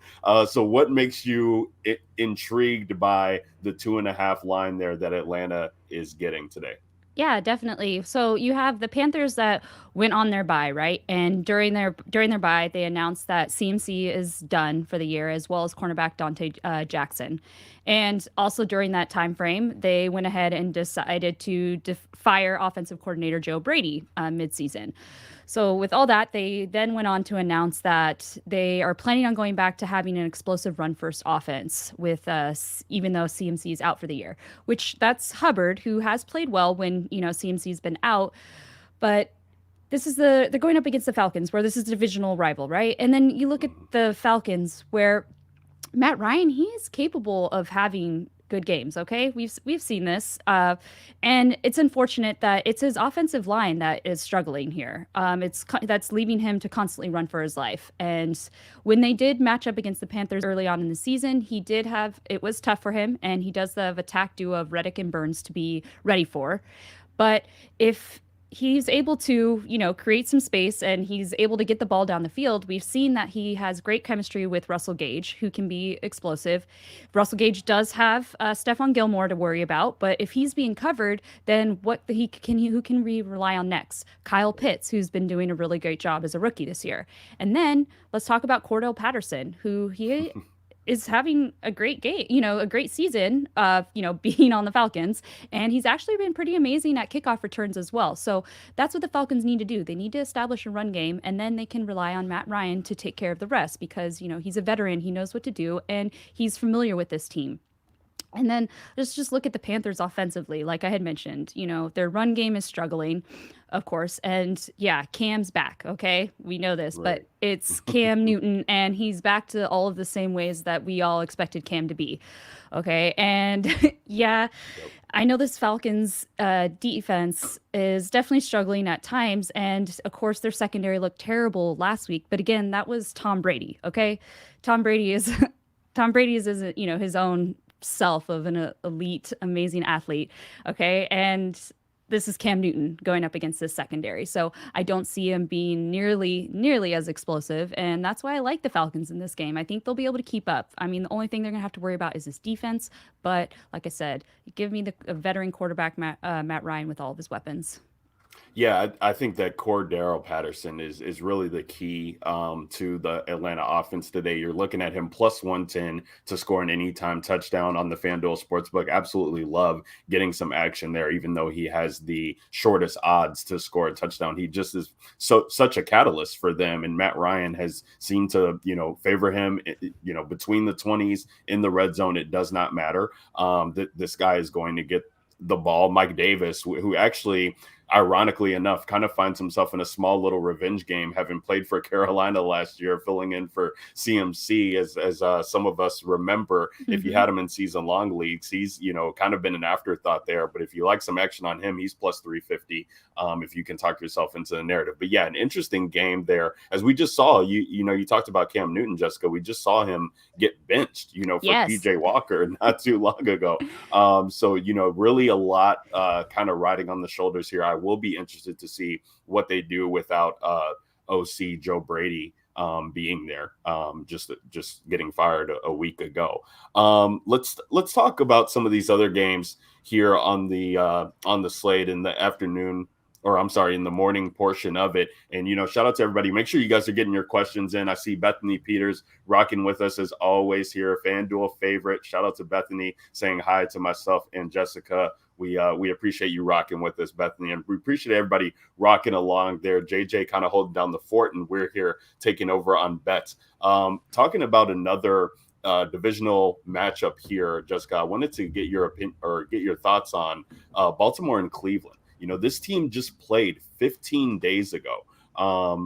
Speaker 3: So what makes you intrigued by the 2.5 line there that Atlanta is getting today?
Speaker 2: Yeah, definitely. So you have the Panthers that went on their bye, right? And during their bye, they announced that CMC is done for the year, as well as cornerback Dante Jackson. And also during that time frame, they went ahead and decided to fire offensive coordinator Joe Brady midseason. So with all that, they then went on to announce that they are planning on going back to having an explosive run-first offense with even though CMC is out for the year, which that's Hubbard, who has played well when, CMC's been out. But they're going up against the Falcons, where this is a divisional rival, right? And then you look at the Falcons, where Matt Ryan, he is capable of having good games. Okay, we've seen this, and it's unfortunate that it's his offensive line that is struggling here. That's leaving him to constantly run for his life. And when they did match up against the Panthers early on in the season, it was tough for him, and he does have attack duo of Reddick and Burns to be ready for. But if he's able to, create some space and he's able to get the ball down the field, we've seen that he has great chemistry with Russell Gage, who can be explosive. Russell Gage does have Stephon Gilmore to worry about, but if he's being covered, then who can we rely on next? Kyle Pitts, who's been doing a really great job as a rookie this year. And then let's talk about Cordell Patterson, who he is having a great game, a great season, being on the Falcons. And he's actually been pretty amazing at kickoff returns as well. So that's what the Falcons need to do. They need to establish a run game, and then they can rely on Matt Ryan to take care of the rest, because, he's a veteran. He knows what to do, and he's familiar with this team. And then let's just look at the Panthers offensively. Like I had mentioned, their run game is struggling, of course. And yeah, Cam's back. Okay. We know this, right. But it's Cam Newton, and he's back to all of the same ways that we all expected Cam to be. Okay. And yeah, yep. I know this Falcons defense is definitely struggling at times. And of course, their secondary looked terrible last week. But again, that was Tom Brady. Okay. Tom Brady is his own self of an elite, amazing athlete. Okay. And this is Cam Newton going up against this secondary. So I don't see him being nearly as explosive. And that's why I like the Falcons in this game. I think they'll be able to keep up. I mean, the only thing they're going to have to worry about is this defense. But like I said, give me a veteran quarterback, Matt Ryan, with all of his weapons.
Speaker 3: Yeah, I think that Cordell Patterson is really the key to the Atlanta offense today. You're looking at him plus 110 to score an anytime touchdown on the Fanduel Sportsbook. Absolutely love getting some action there, even though he has the shortest odds to score a touchdown. He just is such a catalyst for them. And Matt Ryan has seemed to, favor him, between the 20s in the red zone. It does not matter. This guy is going to get the ball. Mike Davis, who actually, ironically enough, kind of finds himself in a small little revenge game, having played for Carolina last year, filling in for CMC, as some of us remember. If you had him in season long leagues, he's kind of been an afterthought there. But if you like some action on him, he's plus 350. If you can talk yourself into the narrative. But yeah, an interesting game there, as we just saw. You talked about Cam Newton, Jessica. We just saw him get benched, for
Speaker 2: Yes.
Speaker 3: PJ Walker not too long ago. So really a lot kind of riding on the shoulders here. I will be interested to see what they do without OC Joe Brady being there, just getting fired a week ago. Let's talk about some of these other games here on the slate in the afternoon, or I'm sorry, in the morning portion of it. And, shout out to everybody. Make sure you guys are getting your questions in. I see Bethany Peters rocking with us as always here. FanDuel favorite. Shout out to Bethany saying hi to myself and Jessica. We appreciate you rocking with us, Bethany, and we appreciate everybody rocking along there. JJ kind of holding down the fort, and we're here taking over on bets. Talking about another divisional matchup here, Jessica, I wanted to get your opinion or get your thoughts on Baltimore and Cleveland. This team just played 15 days ago,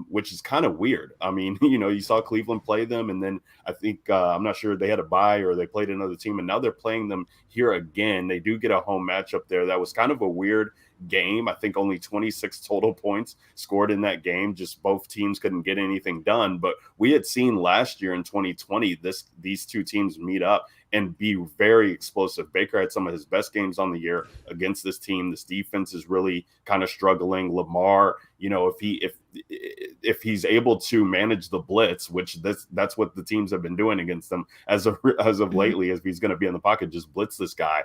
Speaker 3: which is kind of weird. I mean, you saw Cleveland play them, and then I think I'm not sure they had a bye or they played another team, and now they're playing them here again. They do get a home matchup there. That was kind of a weird game. I think only 26 total points scored in that game. Just both teams couldn't get anything done. But we had seen last year in 2020 these two teams meet up and be very explosive. Baker had some of his best games on the year against this team. This defense is really kind of struggling. Lamar, if he's able to manage the blitz, which that's what the teams have been doing against them as of lately, if he's going to be in the pocket, just blitz this guy,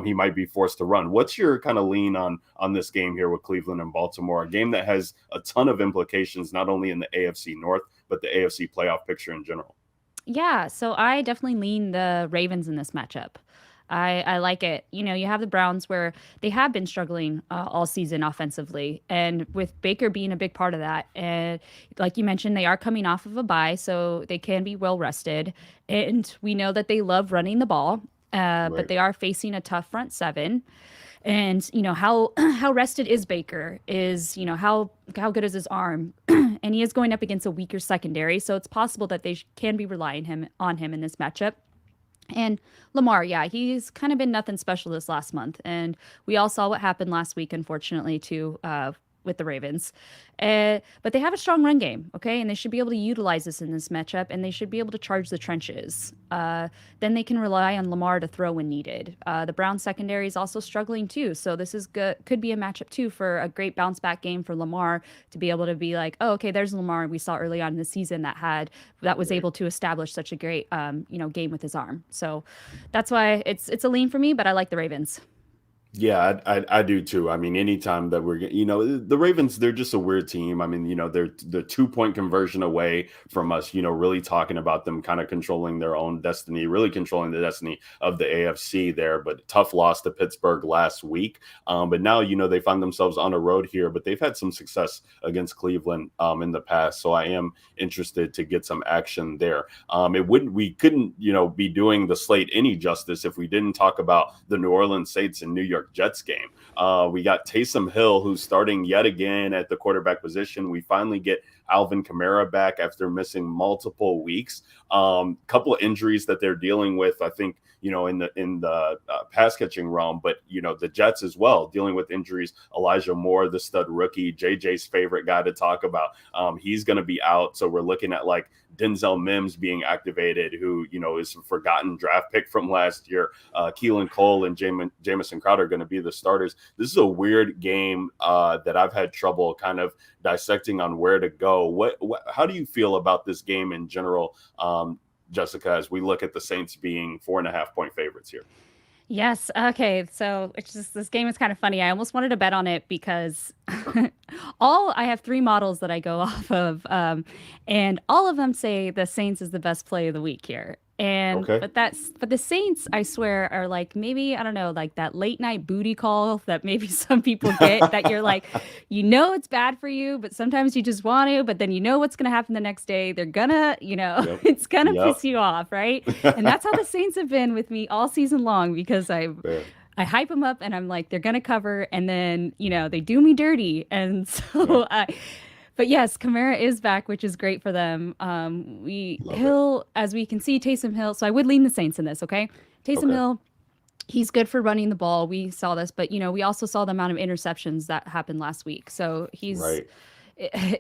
Speaker 3: he might be forced to run. What's your kind of lean on this game here with Cleveland and Baltimore, a game that has a ton of implications, not only in the AFC North, but the AFC playoff picture in general?
Speaker 2: Yeah, so I definitely lean the Ravens in this matchup. I like it. You have the Browns where they have been struggling all season offensively, and with Baker being a big part of that. And like you mentioned, they are coming off of a bye, so they can be well rested. And we know that they love running the ball, but they are facing a tough front seven. And how rested is Baker? Is how good is his arm? And he is going up against a weaker secondary, so it's possible that they can be relying on him in this matchup. And Lamar, yeah, he's kind of been nothing special this last month, and we all saw what happened last week, unfortunately, too, with the Ravens. But they have a strong run game, okay? And they should be able to utilize this in this matchup, and they should be able to charge the trenches. Then they can rely on Lamar to throw when needed. The Browns secondary is also struggling too, so this is good. Could be a matchup too for a great bounce back game for Lamar to be able to be like, oh, okay, there's Lamar we saw early on in the season that was able to establish such a great game with his arm. So that's why it's a lean for me, but I like the Ravens.
Speaker 3: Yeah, I do too. I mean, anytime that we're, the Ravens, they're just a weird team. I mean, they're the 2-point conversion away from us, really talking about them kind of controlling their own destiny, really controlling the destiny of the AFC there. But tough loss to Pittsburgh last week. But now, they find themselves on a road here, but they've had some success against Cleveland in the past. So I am interested to get some action there. We couldn't, be doing the slate any justice if we didn't talk about the New Orleans Saints and New York Jets game. We got Taysom Hill, who's starting yet again at the quarterback position. We finally get Alvin Kamara back after missing multiple weeks. Couple of injuries that they're dealing with, I think, in the pass catching realm, but the Jets as well dealing with injuries. Elijah Moore, the stud rookie, JJ's favorite guy to talk about, he's going to be out. So we're looking at like Denzel Mims being activated, who is a forgotten draft pick from last year. Keelan Cole and Jamison Crowder are going to be the starters. This is a weird game that I've had trouble kind of dissecting on where to go. How do you feel about this game in general, Jessica, as we look at the Saints being 4.5-point favorites here?
Speaker 2: Yes. Okay. So it's just this game is kind of funny. I almost wanted to bet on it because I have three models that I go off of, and all of them say the Saints is the best play of the week here. And
Speaker 3: Okay.
Speaker 2: but the Saints, I swear, are like maybe I don't know, like that late night booty call that maybe some people get that you're like, it's bad for you, but sometimes you just want to, but then you know what's gonna happen the next day. They're gonna,
Speaker 3: Yep.
Speaker 2: it's gonna
Speaker 3: Yep.
Speaker 2: piss you off, right? And that's how the Saints have been with me all season long because
Speaker 3: Fair.
Speaker 2: I hype them up and I'm like they're gonna cover and then they do me dirty and
Speaker 3: Yeah.
Speaker 2: so but yes, Kamara is back, which is great for them.
Speaker 3: Love it.
Speaker 2: Hill, as we can see, Taysom Hill. So I would lean the Saints in this, okay? Taysom
Speaker 3: Okay.
Speaker 2: Hill, he's good for running the ball. We saw this, but we also saw the amount of interceptions that happened last week. So he's
Speaker 3: Right.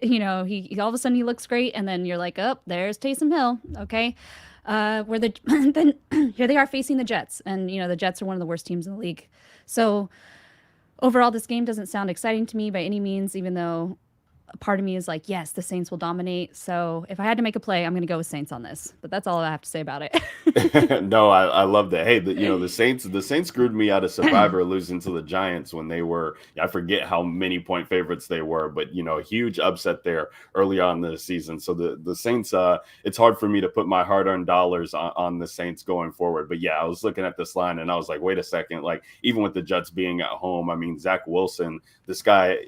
Speaker 2: he all of a sudden he looks great, and then you're like, oh, there's Taysom Hill, okay? Where the then here they are facing the Jets, and the Jets are one of the worst teams in the league. So overall, this game doesn't sound exciting to me by any means, even though a part of me is like, yes, the Saints will dominate. So if I had to make a play, I'm going to go with Saints on this. But that's all I have to say about it.
Speaker 3: No, I love that. Hey, the Saints screwed me out of Survivor losing to the Giants when they were, I forget how many point favorites they were, but huge upset there early on in the season. So the Saints, it's hard for me to put my hard-earned dollars on the Saints going forward. But yeah, I was looking at this line and I was like, wait a second, like even with the Jets being at home, I mean, Zach Wilson, this guy,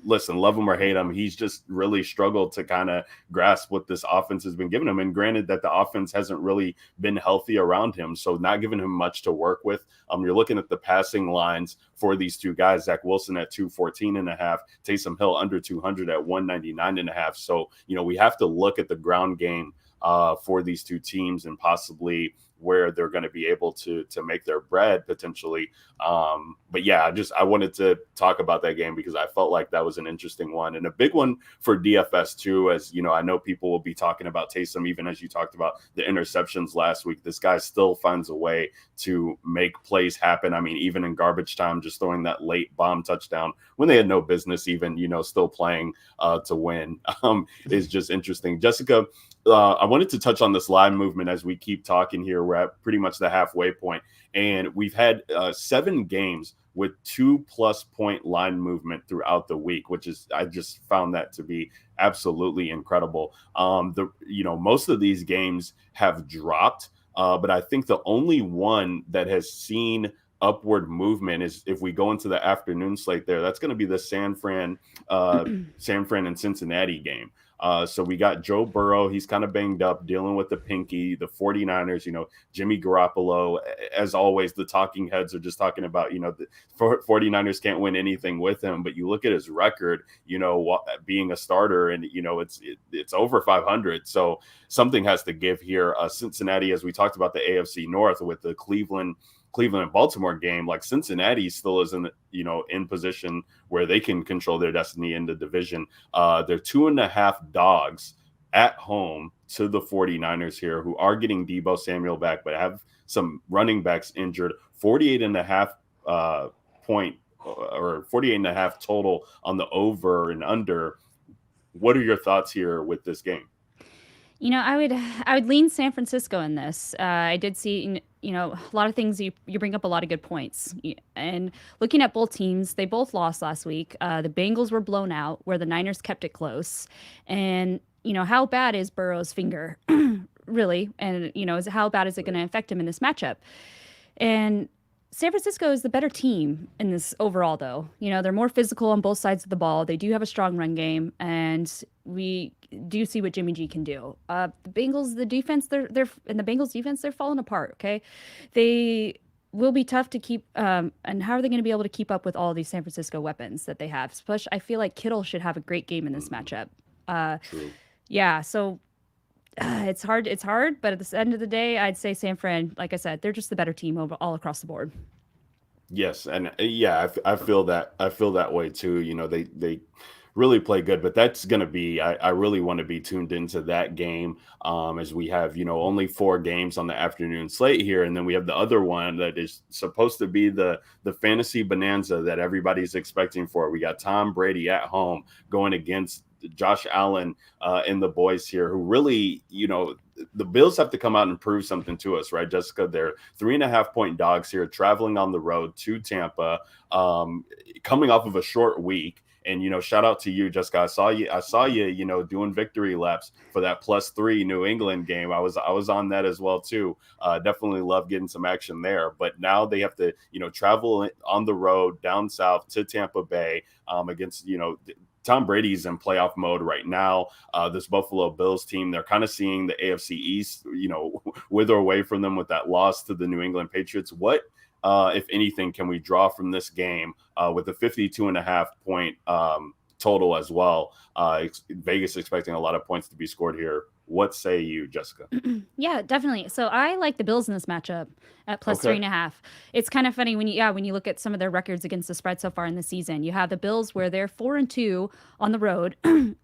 Speaker 3: listen, love him or hate him, he's just really struggled to kind of grasp what this offense has been giving him. And granted that the offense hasn't really been healthy around him, so not giving him much to work with. You're looking at the passing lines for these two guys, Zach Wilson at 214.5, Taysom Hill under 200 at 199.5. So, we have to look at the ground game for these two teams and possibly where they're going to be able to make their bread potentially. But yeah, I wanted to talk about that game because I felt like that was an interesting one and a big one for DFS too. As I know people will be talking about Taysom, even as you talked about the interceptions last week. This guy still finds a way to make plays happen. I mean, even in garbage time, just throwing that late bomb touchdown when they had no business even, still playing to win is just interesting. Jessica, I wanted to touch on this line movement as we keep talking here. We're at pretty much the halfway point, and we've had 7 games with 2+ point line movement throughout the week, which is, I just found that to be absolutely incredible. Most of these games have dropped, but I think the only one that has seen upward movement is if we go into the afternoon slate there, that's going to be the San Fran and Cincinnati game. So we got Joe Burrow. He's kind of banged up, dealing with the pinky. The 49ers, Jimmy Garoppolo, as always, the talking heads are just talking about, the 49ers can't win anything with him. But you look at his record, being a starter, and, it's over 500. So something has to give here. Cincinnati, as we talked about the AFC North with the Cleveland and Baltimore game, like Cincinnati still isn't, in position where they can control their destiny in the division. They're 2.5 dogs at home to the 49ers here, who are getting Deebo Samuel back, but have some running backs injured. 48.5 point or 48.5 total on the over and under. What are your thoughts here with this game?
Speaker 2: I would lean San Francisco in this. I did see, a lot of things. You bring up a lot of good points. And looking at both teams, they both lost last week. The Bengals were blown out, where the Niners kept it close. And how bad is Burrow's finger, really? And how bad is it going to affect him in this matchup? And San Francisco is the better team in this overall, though. They're more physical on both sides of the ball. They do have a strong run game, and we do see what Jimmy G can do. The Bengals, the defense, they're in the Bengals defense, they're falling apart. Okay, they will be tough to keep. And how are they going to be able to keep up with all these San Francisco weapons that they have? Especially, I feel like Kittle should have a great game in this matchup.
Speaker 3: True.
Speaker 2: Yeah, so. It's hard, but at the end of the day, I'd say San Fran, like I said, they're just the better team all across the board.
Speaker 3: Yes, and yeah, I feel that way too. They really play good. But that's going to be, I really want to be tuned into that game as we have, only 4 games on the afternoon slate here. And then we have the other one that is supposed to be the fantasy bonanza that everybody's expecting for. We got Tom Brady at home going against Josh Allen and the boys here, who really, the Bills have to come out and prove something to us, right, Jessica? They're 3.5-point dogs here, traveling on the road to Tampa, coming off of a short week. And, shout out to you, Jessica. I saw you, doing victory laps for that +3 New England game. I was on that as well, too. Definitely love getting some action there. But now they have to, travel on the road down south to Tampa Bay against, Tom Brady's in playoff mode right now. This Buffalo Bills team, they're kind of seeing the AFC East, wither away from them with that loss to the New England Patriots. What, if anything, can we draw from this game with a 52.5-point total as well? Vegas expecting a lot of points to be scored here. What say you, Jessica?
Speaker 2: Yeah, definitely. So I like the Bills in this matchup at +3.5. It's kind of funny when you look at some of their records against the spread so far in the season. You have the Bills where they're 4-2 on the road,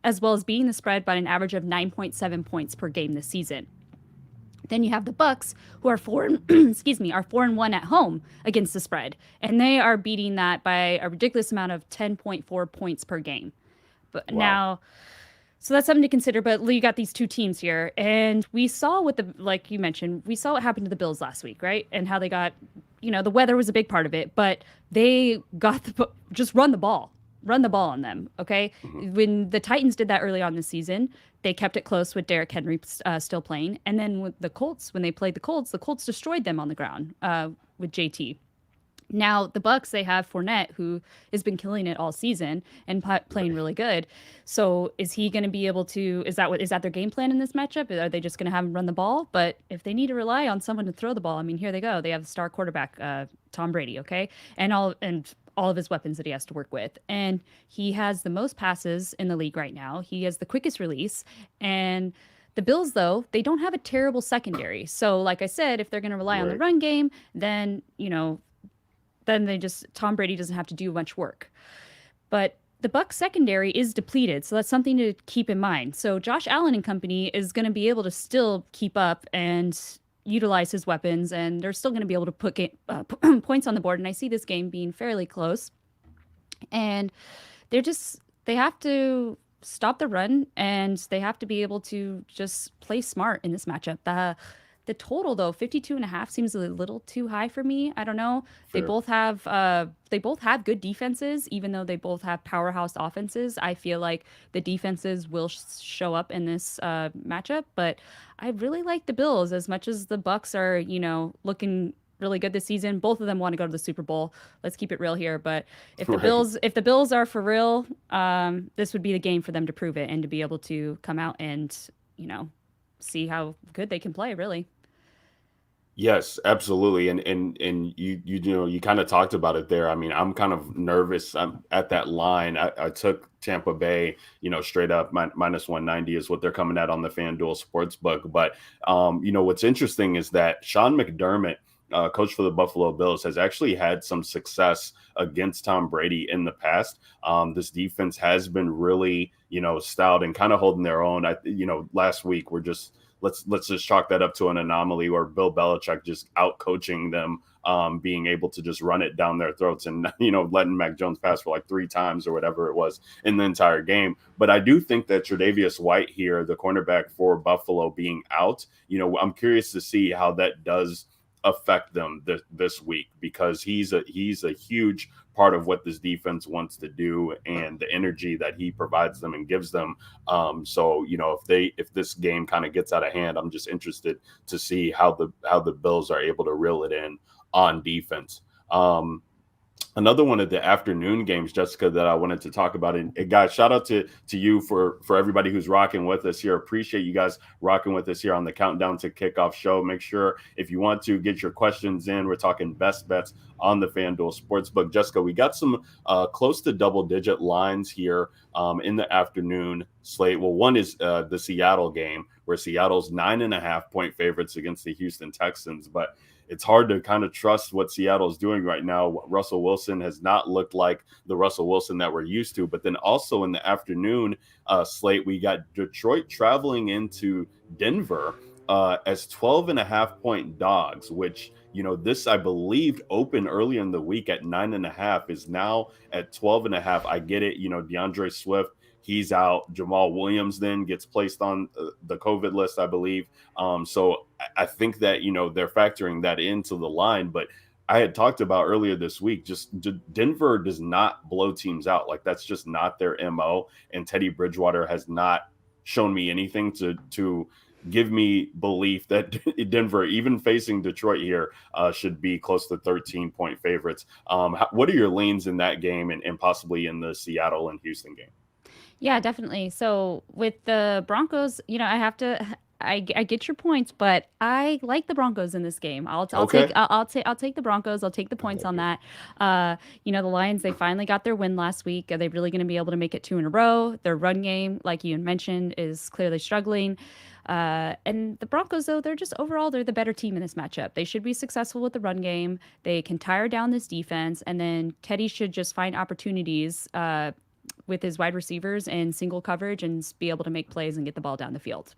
Speaker 2: as well as beating the spread by an average of 9.7 points per game this season. Then you have the Bucks, who are 4-1 at home against the spread, and they are beating that by a ridiculous amount of 10.4 points per game. But now. So that's something to consider, but you got these two teams here, and we saw like you mentioned, we saw what happened to the Bills last week, right? And how they got, the weather was a big part of it, but they got just run the ball on them, okay? Mm-hmm. When the Titans did that early on this season, they kept it close with Derrick Henry still playing, and then with the Colts, when they played the Colts destroyed them on the ground with JT. Now, the Bucks, they have Fournette, who has been killing it all season and playing really good. So is he going to be able to – is that their game plan in this matchup? Are they just going to have him run the ball? But if they need to rely on someone to throw the ball, I mean, here they go. They have the star quarterback, Tom Brady, okay? And all of his weapons that he has to work with. And he has the most passes in the league right now. He has the quickest release. And – the Bills, though, they don't have a terrible secondary. So, like I said, if they're going to rely on the run game, then, Tom Brady doesn't have to do much work. But the Bucs secondary is depleted, so that's something to keep in mind. So Josh Allen and company is going to be able to still keep up and utilize his weapons, and they're still going to be able to put points on the board. And I see this game being fairly close. And they have to stop the run, and they have to be able to just play smart in this matchup. The total, though, 52.5 seems a little too high for me. I don't know. Fair. They both have good defenses, even though they both have powerhouse offenses. I feel like the defenses will show up in this matchup, but I really like the Bills as much as the Bucs are, looking really good this season. Both of them want to go to the Super Bowl. Let's keep it real here. But if the Bills are for real, this would be the game for them to prove it and to be able to come out and, see how good they can play, really.
Speaker 3: Yes, absolutely. And you kind of talked about it there. I mean, I'm kind of nervous. I'm at that line. I took Tampa Bay, straight up minus 190 is what they're coming at on the Fanduel Sportsbook. But, what's interesting is that Sean McDermott, coach for the Buffalo Bills, has actually had some success against Tom Brady in the past. This defense has been really, stout and kind of holding their own. Last week let's just chalk that up to an anomaly where Bill Belichick just out coaching them, being able to just run it down their throats and, letting Mac Jones pass for like 3 times or whatever it was in the entire game. But I do think that Tre'Davious White here, the cornerback for Buffalo, being out, I'm curious to see how that does affect them this week, because he's a huge part of what this defense wants to do and the energy that he provides them and gives them. So if this game kind of gets out of hand, I'm just interested to see how the Bills are able to reel it in on defense. Another one of the afternoon games, Jessica, that I wanted to talk about. And guys, shout out to you for everybody who's rocking with us here. Appreciate you guys rocking with us here on the Countdown to Kickoff show. Make sure if you want to get your questions in, we're talking best bets on the FanDuel Sportsbook. Jessica, we got some close to double-digit lines here in the afternoon slate. Well, one is the Seattle game, where Seattle's 9.5-point favorites against the Houston Texans. But it's hard to kind of trust what Seattle's doing right now. Russell Wilson has not looked like the Russell Wilson that we're used to. But then also in the afternoon slate, we got Detroit traveling into Denver as 12.5-point dogs, which, this, I believe, opened earlier in the week at 9.5, is now at 12.5. I get it. DeAndre Swift, he's out. Jamal Williams then gets placed on the COVID list, I believe. So I think that, they're factoring that into the line. But I had talked about earlier this week, just Denver does not blow teams out. Like, that's just not their MO. And Teddy Bridgewater has not shown me anything to give me belief that Denver, even facing Detroit here, should be close to 13-point favorites. What are your leans in that game and possibly in the Seattle and Houston game?
Speaker 2: Yeah, definitely. So with the Broncos, I get your points, but I like the Broncos in this game. I'll take the Broncos. I'll take the points on that. The Lions, they finally got their win last week. Are they really going to be able to make it 2 in a row? Their run game, like you mentioned, is clearly struggling. And the Broncos, though, they're the better team in this matchup. They should be successful with the run game. They can tire down this defense, and then Teddy should just find opportunities with his wide receivers in single coverage and be able to make plays and get the ball down the field.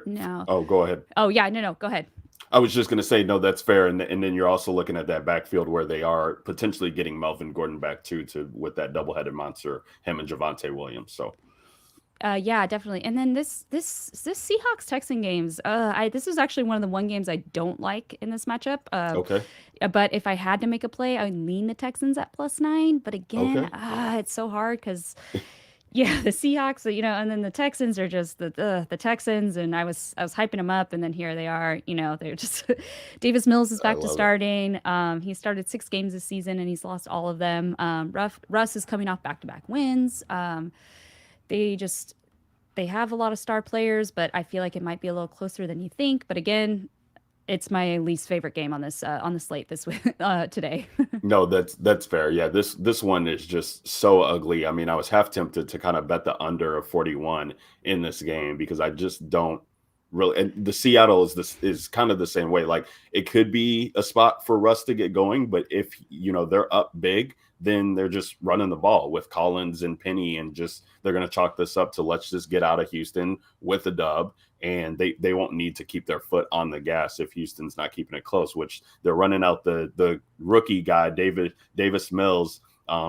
Speaker 2: No.
Speaker 3: Oh, go ahead.
Speaker 2: Oh, yeah. No, go ahead.
Speaker 3: I was just going to say, no, that's fair. And then you're also looking at that backfield where they are potentially getting Melvin Gordon back too, with that double-headed monster, him and Javonte Williams. So.
Speaker 2: Yeah, definitely. And then this Seahawks Texan games, this is actually one of the one games I don't like in this matchup.
Speaker 3: Okay.
Speaker 2: But if I had to make a play, I would lean the Texans at +9. But again, it's so hard because, yeah, the Seahawks, and then the Texans are just the Texans, and I was hyping them up, and then here they are. They're just Davis Mills is back to starting. He started 6 games this season, and he's lost all of them. Russ is coming off back-to-back wins. They have a lot of star players, but I feel like it might be a little closer than you think. But again, it's my least favorite game on this on the slate this week today.
Speaker 3: No, that's fair. Yeah, this one is just so ugly. I mean, I was half tempted to kind of bet the under of 41 in this game because I just don't really. And the Seattle is kind of the same way. Like, it could be a spot for Russ to get going, but if they're up big, then they're just running the ball with Collins and Penny, and just they're going to chalk this up to let's just get out of Houston with a dub, and they won't need to keep their foot on the gas if Houston's not keeping it close, which they're running out the rookie guy, Davis Mills.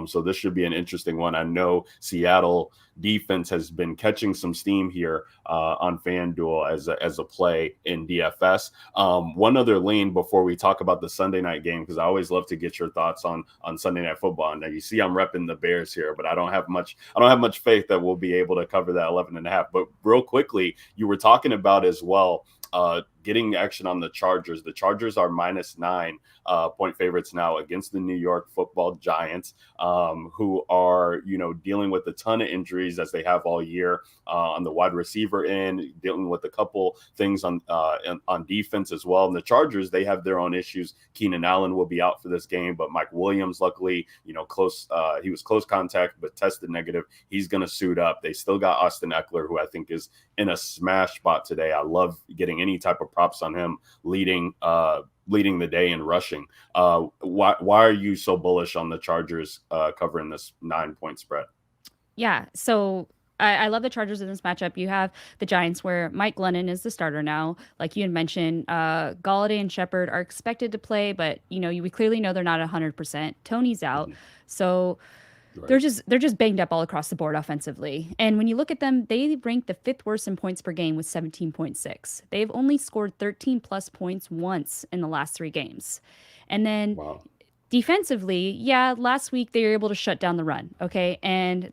Speaker 3: So this should be an interesting one. I know Seattle defense has been catching some steam here on FanDuel as a play in DFS. One other lean before we talk about the Sunday night game, because I always love to get your thoughts on Sunday Night Football. Now, you see I'm repping the Bears here, but I don't have much faith that we'll be able to cover that 11.5. But real quickly, you were talking about as well getting action on the Chargers. The Chargers are -9 point favorites now against the New York Football Giants, who are, dealing with a ton of injuries as they have all year on the wide receiver end, dealing with a couple things on defense as well. And the Chargers, they have their own issues. Keenan Allen will be out for this game, but Mike Williams, luckily, close. He was close contact, but tested negative. He's going to suit up. They still got Austin Eckler, who I think is in a smash spot today. I love getting any type of props on him leading the day in rushing. Why are you so bullish on the Chargers covering this 9-point spread?
Speaker 2: Yeah, so I love the Chargers in this matchup. You have the Giants, where Mike Glennon is the starter now. Like you had mentioned, Galladay and Shepard are expected to play, but we clearly know they're not 100%. Tony's out, so right. They're just banged up all across the board offensively. And when you look at them, they rank the 5th worst in points per game with 17.6. They've only scored 13 plus points once in the last 3 games. And then defensively, last week they were able to shut down the run. Okay. And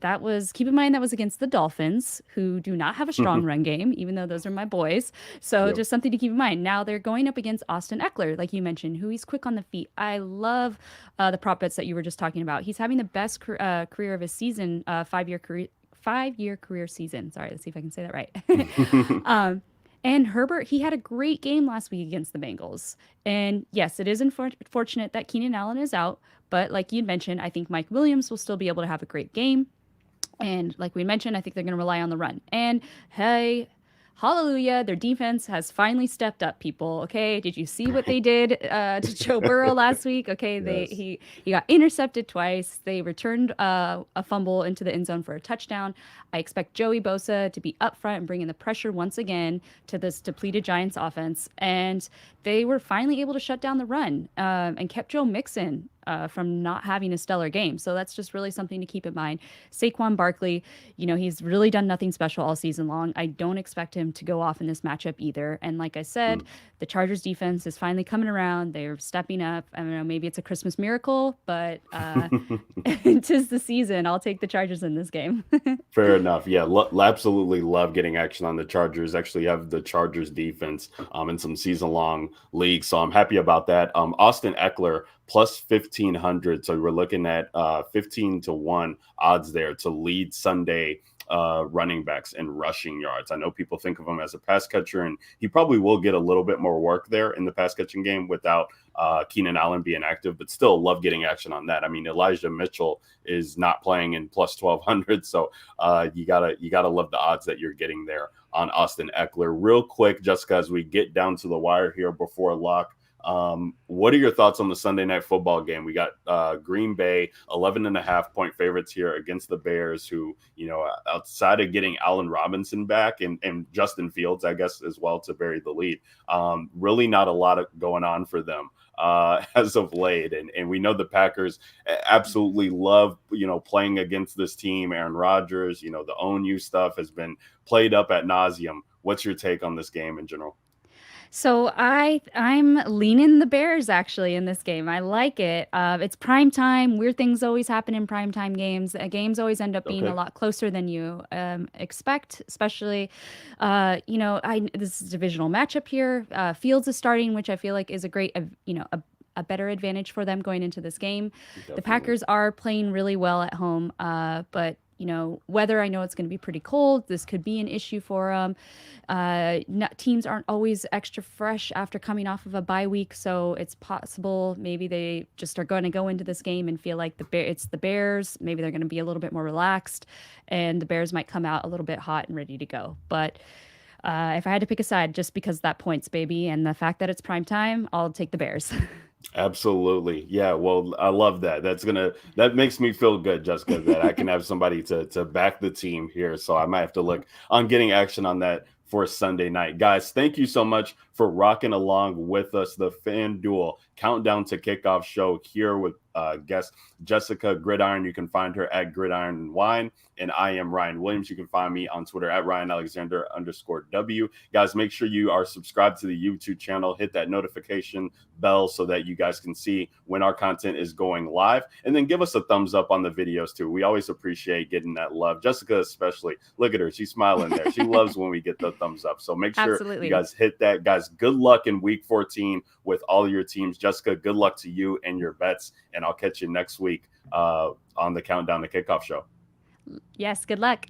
Speaker 2: keep in mind, that was against the Dolphins, who do not have a strong run game, even though those are my boys. So just something to keep in mind. Now they're going up against Austin Eckler, like you mentioned, who he's quick on the feet. I love the prop bets that you were just talking about. He's having the best career of his season, 5-year career season. Sorry, let's see if I can say that right. And Herbert, he had a great game last week against the Bengals. And yes, it is unfortunate that Keenan Allen is out. But like you mentioned, I think Mike Williams will still be able to have a great game. And like we mentioned, I think they're going to rely on the run. And hey, hallelujah, their defense has finally stepped up, people. Okay, did you see what they did to Joe Burrow last week? Okay,
Speaker 3: Yes.
Speaker 2: he got intercepted twice. They returned a fumble into the end zone for a touchdown. I expect Joey Bosa to be up front and bring in the pressure once again to this depleted Giants offense. And they were finally able to shut down the run and kept Joe Mixon from not having a stellar game. So that's just really something to keep in mind. Saquon Barkley, he's really done nothing special all season long. I don't expect him to go off in this matchup either. And like I said, the Chargers defense is finally coming around. They're stepping up. I don't know, maybe it's a Christmas miracle, but it is the season. I'll take the Chargers in this game.
Speaker 3: Fair enough. Yeah, absolutely love getting action on the Chargers. Actually have the Chargers defense in some season-long leagues, so I'm happy about that. Austin Eckler plus 1,500, so we're looking at 15-1 odds there to lead Sunday running backs and rushing yards. I know people think of him as a pass catcher, and he probably will get a little bit more work there in the pass catching game without Keenan Allen being active, but still love getting action on that. I mean, Elijah Mitchell is not playing in plus 1,200, so you gotta love the odds that you're getting there on Austin Eckler. Real quick, Jessica, as we get down to the wire here before lock, what are your thoughts on the Sunday night football game? We got Green Bay 11.5-point favorites here against the Bears, who, outside of getting Allen Robinson back and Justin Fields, I guess, as well to bury the lead, really not a lot going on for them as of late. And we know the Packers absolutely love, playing against this team. Aaron Rodgers, the own you stuff has been played up ad nauseum. What's your take on this game in general?
Speaker 2: So I'm leaning the Bears actually in this game. I like it. It's prime time. Weird things always happen in prime time games. Games always end up being a lot closer than you expect. Especially, this is a divisional matchup here. Fields is starting, which I feel like is a great, a better advantage for them going into this game.
Speaker 3: Definitely.
Speaker 2: The Packers are playing really well at home, but weather, I know it's going to be pretty cold. This could be an issue for them. Teams aren't always extra fresh after coming off of a bye week, so it's possible maybe they just are going to go into this game and feel like it's the Bears. Maybe they're going to be a little bit more relaxed, and the Bears might come out a little bit hot and ready to go. But if I had to pick a side, just because that points, baby, and the fact that it's prime time, I'll take the Bears.
Speaker 3: Absolutely. Yeah. Well, I love that. That makes me feel good, Jessica, that I can have somebody to back the team here. So I might have to look on getting action on that for Sunday night. Guys, thank you so much for rocking along with us. The Fanduel Countdown to Kickoff show here with guest Jessica Gridiron. You can find her at Gridiron and Wine. And I am Ryan Williams. You can find me on Twitter at RyanAlexander_W. Guys, make sure you are subscribed to the YouTube channel. Hit that notification bell so that you guys can see when our content is going live. And then give us a thumbs up on the videos too. We always appreciate getting that love. Jessica especially. Look at her. She's smiling there. She loves when we get the thumbs up. So make sure you guys hit that. Guys, good luck in week 14 with all your teams. Jessica, good luck to you and your bets. And I'll catch you next week on the Countdown to Kickoff show.
Speaker 2: Yes, good luck.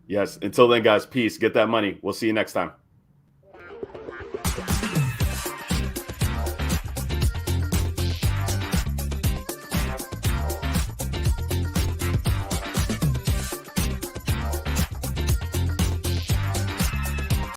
Speaker 3: Yes. Until then, guys, peace. Get that money. We'll see you next time.